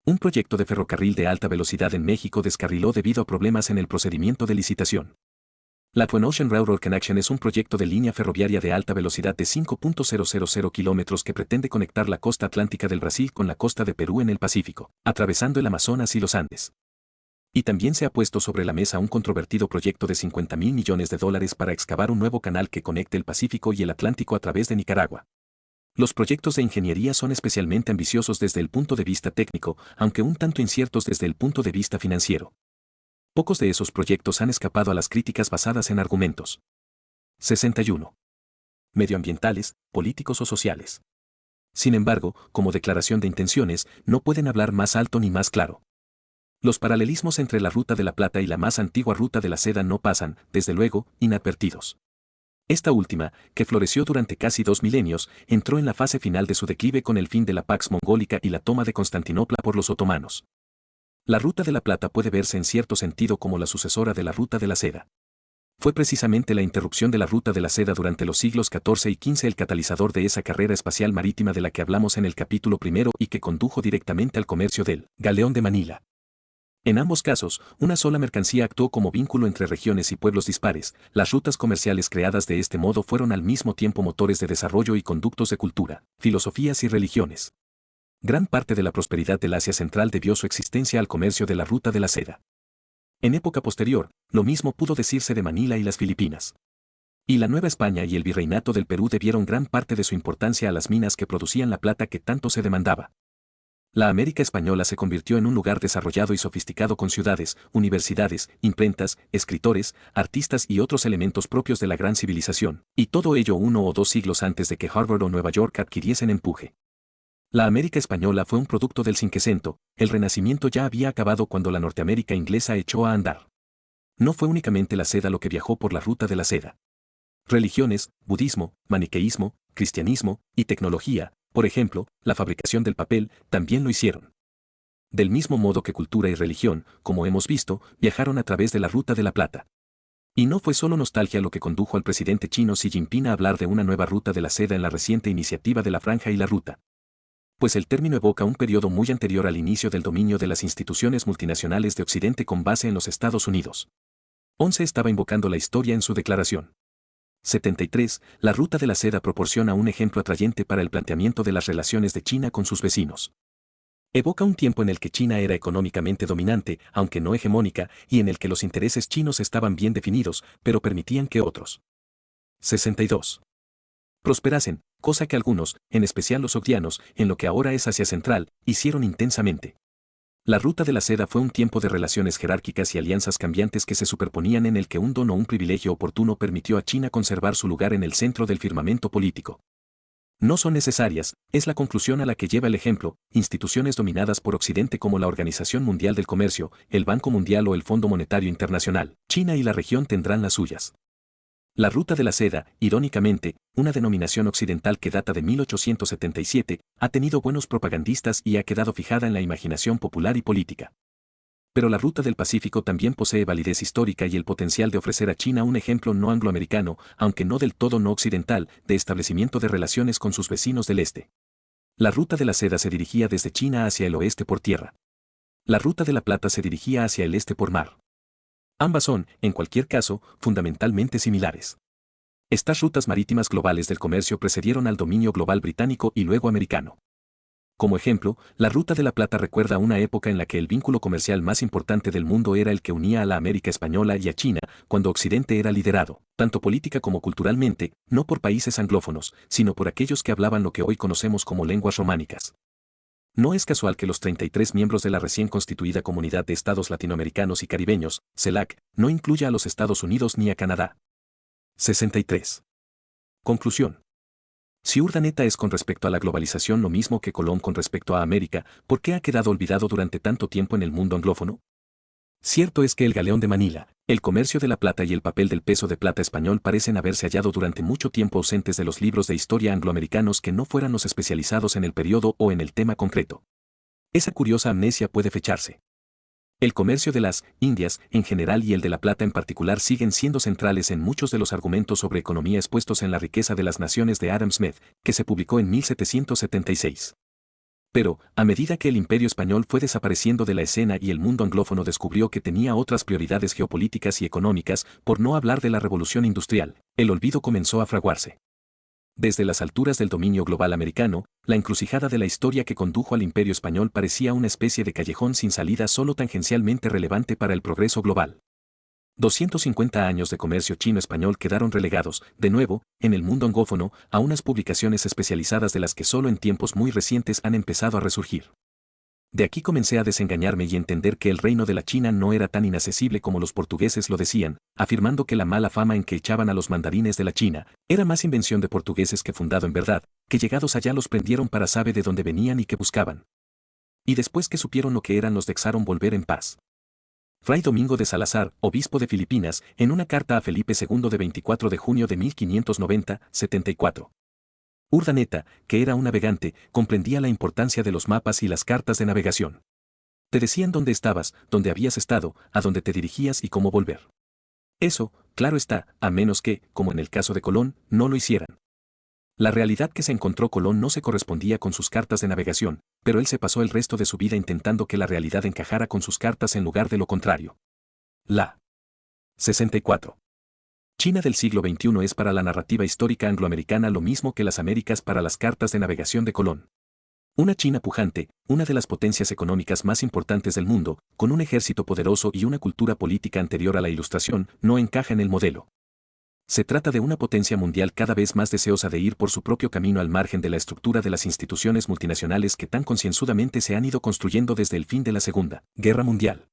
Un proyecto de ferrocarril de alta velocidad en México descarriló debido a problemas en el procedimiento de licitación. La Twin Ocean Railroad Connection es un proyecto de línea ferroviaria de alta velocidad de 5.000 kilómetros que pretende conectar la costa atlántica del Brasil con la costa de Perú en el Pacífico, atravesando el Amazonas y los Andes. Y también se ha puesto sobre la mesa un controvertido proyecto de $50.000 millones para excavar un nuevo canal que conecte el Pacífico y el Atlántico a través de Nicaragua. Los proyectos de ingeniería son especialmente ambiciosos desde el punto de vista técnico, aunque un tanto inciertos desde el punto de vista financiero. Pocos de esos proyectos han escapado a las críticas basadas en argumentos. 61. Medioambientales, políticos o sociales. Sin embargo, como declaración de intenciones, no pueden hablar más alto ni más claro. Los paralelismos entre la Ruta de la Plata y la más antigua Ruta de la Seda no pasan, desde luego, inadvertidos. Esta última, que floreció durante casi 2 milenios, entró en la fase final de su declive con el fin de la Pax Mongólica y la toma de Constantinopla por los otomanos. La Ruta de la Plata puede verse en cierto sentido como la sucesora de la Ruta de la Seda. Fue precisamente la interrupción de la Ruta de la Seda durante los siglos XIV y XV el catalizador de esa carrera espacial marítima de la que hablamos en el capítulo primero y que condujo directamente al comercio del Galeón de Manila. En ambos casos, una sola mercancía actuó como vínculo entre regiones y pueblos dispares. Las rutas comerciales creadas de este modo fueron al mismo tiempo motores de desarrollo y conductos de cultura, filosofías y religiones. Gran parte de la prosperidad del Asia Central debió su existencia al comercio de la Ruta de la Seda. En época posterior, lo mismo pudo decirse de Manila y las Filipinas. Y la Nueva España y el Virreinato del Perú debieron gran parte de su importancia a las minas que producían la plata que tanto se demandaba. La América española se convirtió en un lugar desarrollado y sofisticado con ciudades, universidades, imprentas, escritores, artistas y otros elementos propios de la gran civilización, y todo ello 1 o 2 siglos antes de que Harvard o Nueva York adquiriesen empuje. La América española fue un producto del Cinquecento, el Renacimiento ya había acabado cuando la Norteamérica inglesa echó a andar. No fue únicamente la seda lo que viajó por la Ruta de la Seda. Religiones, budismo, maniqueísmo, cristianismo y tecnología, por ejemplo, la fabricación del papel, también lo hicieron. Del mismo modo que cultura y religión, como hemos visto, viajaron a través de la Ruta de la Plata. Y no fue solo nostalgia lo que condujo al presidente chino Xi Jinping a hablar de una nueva Ruta de la Seda en la reciente iniciativa de la Franja y la Ruta. Pues el término evoca un periodo muy anterior al inicio del dominio de las instituciones multinacionales de Occidente con base en los Estados Unidos. 11 estaba invocando la historia en su declaración. 73. La Ruta de la Seda proporciona un ejemplo atrayente para el planteamiento de las relaciones de China con sus vecinos. Evoca un tiempo en el que China era económicamente dominante, aunque no hegemónica, y en el que los intereses chinos estaban bien definidos, pero permitían que otros 62. Prosperasen, cosa que algunos, en especial los sogdianos, en lo que ahora es Asia Central, hicieron intensamente. La ruta de la seda fue un tiempo de relaciones jerárquicas y alianzas cambiantes que se superponían en el que un don o un privilegio oportuno permitió a China conservar su lugar en el centro del firmamento político. No son necesarias, es la conclusión a la que lleva el ejemplo, instituciones dominadas por Occidente como la Organización Mundial del Comercio, el Banco Mundial o el Fondo Monetario Internacional. China y la región tendrán las suyas. La ruta de la seda, irónicamente, una denominación occidental que data de 1877, ha tenido buenos propagandistas y ha quedado fijada en la imaginación popular y política. Pero la ruta del Pacífico también posee validez histórica y el potencial de ofrecer a China un ejemplo no angloamericano, aunque no del todo no occidental, de establecimiento de relaciones con sus vecinos del este. La ruta de la seda se dirigía desde China hacia el oeste por tierra. La ruta de la plata se dirigía hacia el este por mar. Ambas son, en cualquier caso, fundamentalmente similares. Estas rutas marítimas globales del comercio precedieron al dominio global británico y luego americano. Como ejemplo, la Ruta de la Plata recuerda una época en la que el vínculo comercial más importante del mundo era el que unía a la América española y a China, cuando Occidente era liderado, tanto política como culturalmente, no por países anglófonos, sino por aquellos que hablaban lo que hoy conocemos como lenguas románicas. No es casual que los 33 miembros de la recién constituida Comunidad de Estados Latinoamericanos y Caribeños, CELAC, no incluya a los Estados Unidos ni a Canadá. 63. Conclusión. Si Urdaneta es con respecto a la globalización lo mismo que Colón con respecto a América, ¿por qué ha quedado olvidado durante tanto tiempo en el mundo anglófono? Cierto es que el galeón de Manila, el comercio de la plata y el papel del peso de plata español parecen haberse hallado durante mucho tiempo ausentes de los libros de historia angloamericanos que no fueran los especializados en el periodo o en el tema concreto. Esa curiosa amnesia puede fecharse. El comercio de las Indias, en general, y el de la plata en particular siguen siendo centrales en muchos de los argumentos sobre economía expuestos en La riqueza de las naciones de Adam Smith, que se publicó en 1776. Pero, a medida que el imperio español fue desapareciendo de la escena y el mundo anglófono descubrió que tenía otras prioridades geopolíticas y económicas, por no hablar de la revolución industrial, el olvido comenzó a fraguarse. Desde las alturas del dominio global americano, la encrucijada de la historia que condujo al imperio español parecía una especie de callejón sin salida solo tangencialmente relevante para el progreso global. 250 años de comercio chino-español quedaron relegados, de nuevo, en el mundo anglófono, a unas publicaciones especializadas de las que solo en tiempos muy recientes han empezado a resurgir. De aquí comencé a desengañarme y entender que el reino de la China no era tan inaccesible como los portugueses lo decían, afirmando que la mala fama en que echaban a los mandarines de la China era más invención de portugueses que fundado en verdad, que llegados allá los prendieron para saber de dónde venían y qué buscaban. Y después que supieron lo que eran los dejaron volver en paz. Fray Domingo de Salazar, obispo de Filipinas, en una carta a Felipe II de 24 de junio de 1590, 74. Urdaneta, que era un navegante, comprendía la importancia de los mapas y las cartas de navegación. Te decían dónde estabas, dónde habías estado, a dónde te dirigías y cómo volver. Eso, claro está, a menos que, como en el caso de Colón, no lo hicieran. La realidad que se encontró Colón no se correspondía con sus cartas de navegación, pero él se pasó el resto de su vida intentando que la realidad encajara con sus cartas en lugar de lo contrario. La 64. China del siglo XXI es para la narrativa histórica angloamericana lo mismo que las Américas para las cartas de navegación de Colón. Una China pujante, una de las potencias económicas más importantes del mundo, con un ejército poderoso y una cultura política anterior a la Ilustración, no encaja en el modelo. Se trata de una potencia mundial cada vez más deseosa de ir por su propio camino al margen de la estructura de las instituciones multinacionales que tan concienzudamente se han ido construyendo desde el fin de la Segunda Guerra Mundial.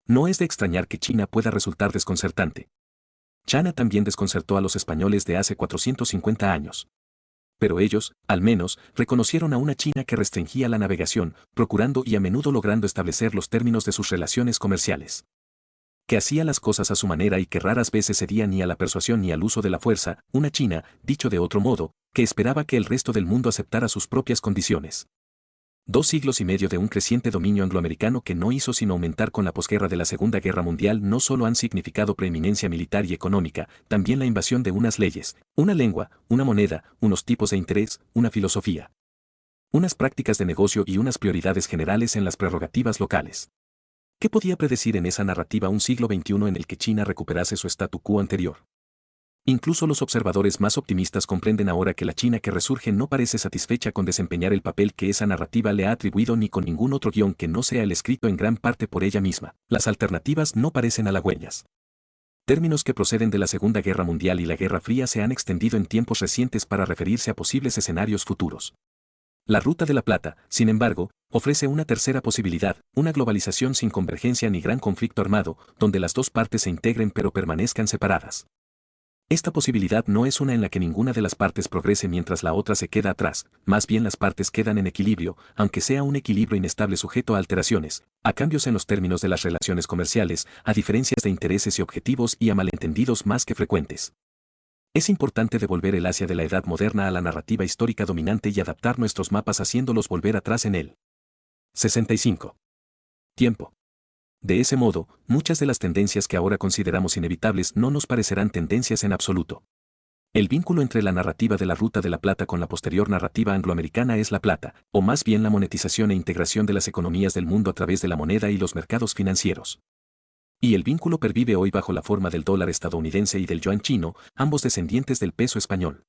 No es de extrañar que China pueda resultar desconcertante. China también desconcertó a los españoles de hace 450 años. Pero ellos, al menos, reconocieron a una China que restringía la navegación, procurando y a menudo logrando establecer los términos de sus relaciones comerciales. Que hacía las cosas a su manera y que raras veces cedía ni a la persuasión ni al uso de la fuerza, una China, dicho de otro modo, que esperaba que el resto del mundo aceptara sus propias condiciones. 2 siglos y medio de un creciente dominio angloamericano que no hizo sino aumentar con la posguerra de la Segunda Guerra Mundial no solo han significado preeminencia militar y económica, también la invasión de unas leyes, una lengua, una moneda, unos tipos de interés, una filosofía, unas prácticas de negocio y unas prioridades generales en las prerrogativas locales. ¿Qué podía predecir en esa narrativa un siglo XXI en el que China recuperase su statu quo anterior? Incluso los observadores más optimistas comprenden ahora que la China que resurge no parece satisfecha con desempeñar el papel que esa narrativa le ha atribuido ni con ningún otro guión que no sea el escrito en gran parte por ella misma. Las alternativas no parecen halagüeñas. Términos que proceden de la Segunda Guerra Mundial y la Guerra Fría se han extendido en tiempos recientes para referirse a posibles escenarios futuros. La Ruta de la Plata, sin embargo, ofrece una tercera posibilidad, una globalización sin convergencia ni gran conflicto armado, donde las dos partes se integren pero permanezcan separadas. Esta posibilidad no es una en la que ninguna de las partes progrese mientras la otra se queda atrás, más bien las partes quedan en equilibrio, aunque sea un equilibrio inestable sujeto a alteraciones, a cambios en los términos de las relaciones comerciales, a diferencias de intereses y objetivos y a malentendidos más que frecuentes. Es importante devolver el Asia de la Edad Moderna a la narrativa histórica dominante y adaptar nuestros mapas haciéndolos volver atrás en él. 65. Tiempo. De ese modo, muchas de las tendencias que ahora consideramos inevitables no nos parecerán tendencias en absoluto. El vínculo entre la narrativa de la Ruta de la Plata con la posterior narrativa angloamericana es la plata, o más bien la monetización e integración de las economías del mundo a través de la moneda y los mercados financieros. Y el vínculo pervive hoy bajo la forma del dólar estadounidense y del yuan chino, ambos descendientes del peso español.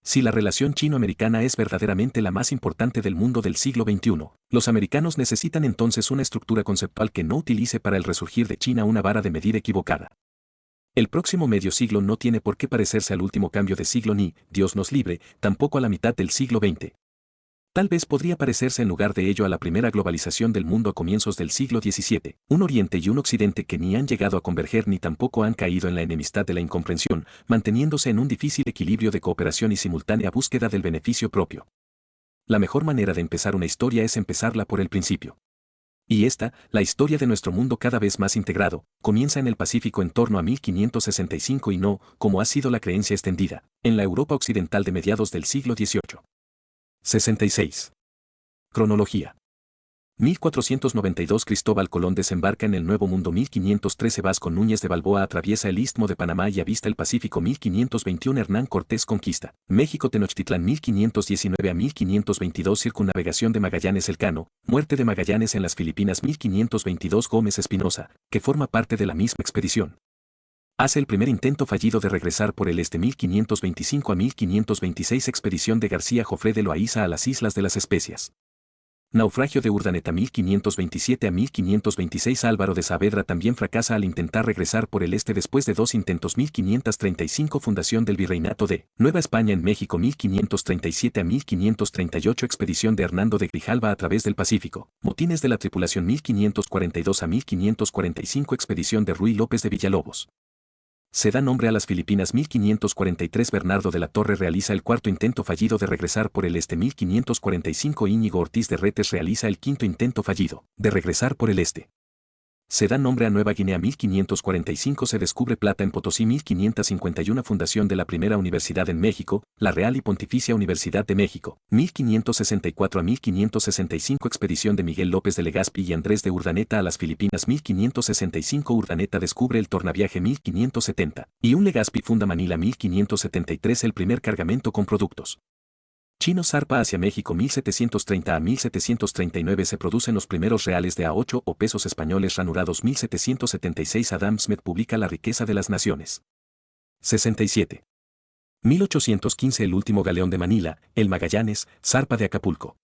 Si la relación chino-americana es verdaderamente la más importante del mundo del siglo XXI, los americanos necesitan entonces una estructura conceptual que no utilice para el resurgir de China una vara de medir equivocada. El próximo medio siglo no tiene por qué parecerse al último cambio de siglo ni, Dios nos libre, tampoco a la mitad del siglo XX. Tal vez podría parecerse en lugar de ello a la primera globalización del mundo a comienzos del siglo XVII, un Oriente y un Occidente que ni han llegado a converger ni tampoco han caído en la enemistad de la incomprensión, manteniéndose en un difícil equilibrio de cooperación y simultánea búsqueda del beneficio propio. La mejor manera de empezar una historia es empezarla por el principio. Y esta, la historia de nuestro mundo cada vez más integrado, comienza en el Pacífico en torno a 1565 y no, como ha sido la creencia extendida, en la Europa occidental de mediados del siglo XVIII. 66. Cronología. 1492 Cristóbal Colón desembarca en el Nuevo Mundo. 1513 Vasco Núñez de Balboa atraviesa el Istmo de Panamá y avista el Pacífico. 1521 Hernán Cortés conquista México. Tenochtitlán. 1519 a 1522 Circunnavegación de Magallanes Elcano, muerte de Magallanes en las Filipinas. 1522 Gómez Espinosa, que forma parte de la misma expedición, hace el primer intento fallido de regresar por el este. 1525 a 1526 Expedición de García Jofré de Loaiza a las Islas de las Especias. Naufragio de Urdaneta. 1527 a 1526 Álvaro de Saavedra también fracasa al intentar regresar por el este después de dos intentos. 1535 Fundación del Virreinato de Nueva España en México. 1537 a 1538 Expedición de Hernando de Grijalva a través del Pacífico, motines de la tripulación. 1542 a 1545 Expedición de Ruy López de Villalobos. Se da nombre a las Filipinas. 1543 Bernardo de la Torre realiza el cuarto intento fallido de regresar por el este. 1545 Íñigo Ortiz de Retes realiza el quinto intento fallido de regresar por el este. Se da nombre a Nueva Guinea. 1545 se descubre plata en Potosí. 1551 fundación de la primera universidad en México, la Real y Pontificia Universidad de México. 1564 a 1565 expedición de Miguel López de Legazpi y Andrés de Urdaneta a las Filipinas. 1565 Urdaneta descubre el tornaviaje. 1570 y un Legazpi funda Manila. 1573 el primer cargamento con productos chinos zarpa hacia México. 1730 a 1739 se producen los primeros reales de A8 o pesos españoles ranurados. 1776 Adam Smith publica La riqueza de las naciones. 67. 1815 el último galeón de Manila, el Magallanes, zarpa de Acapulco.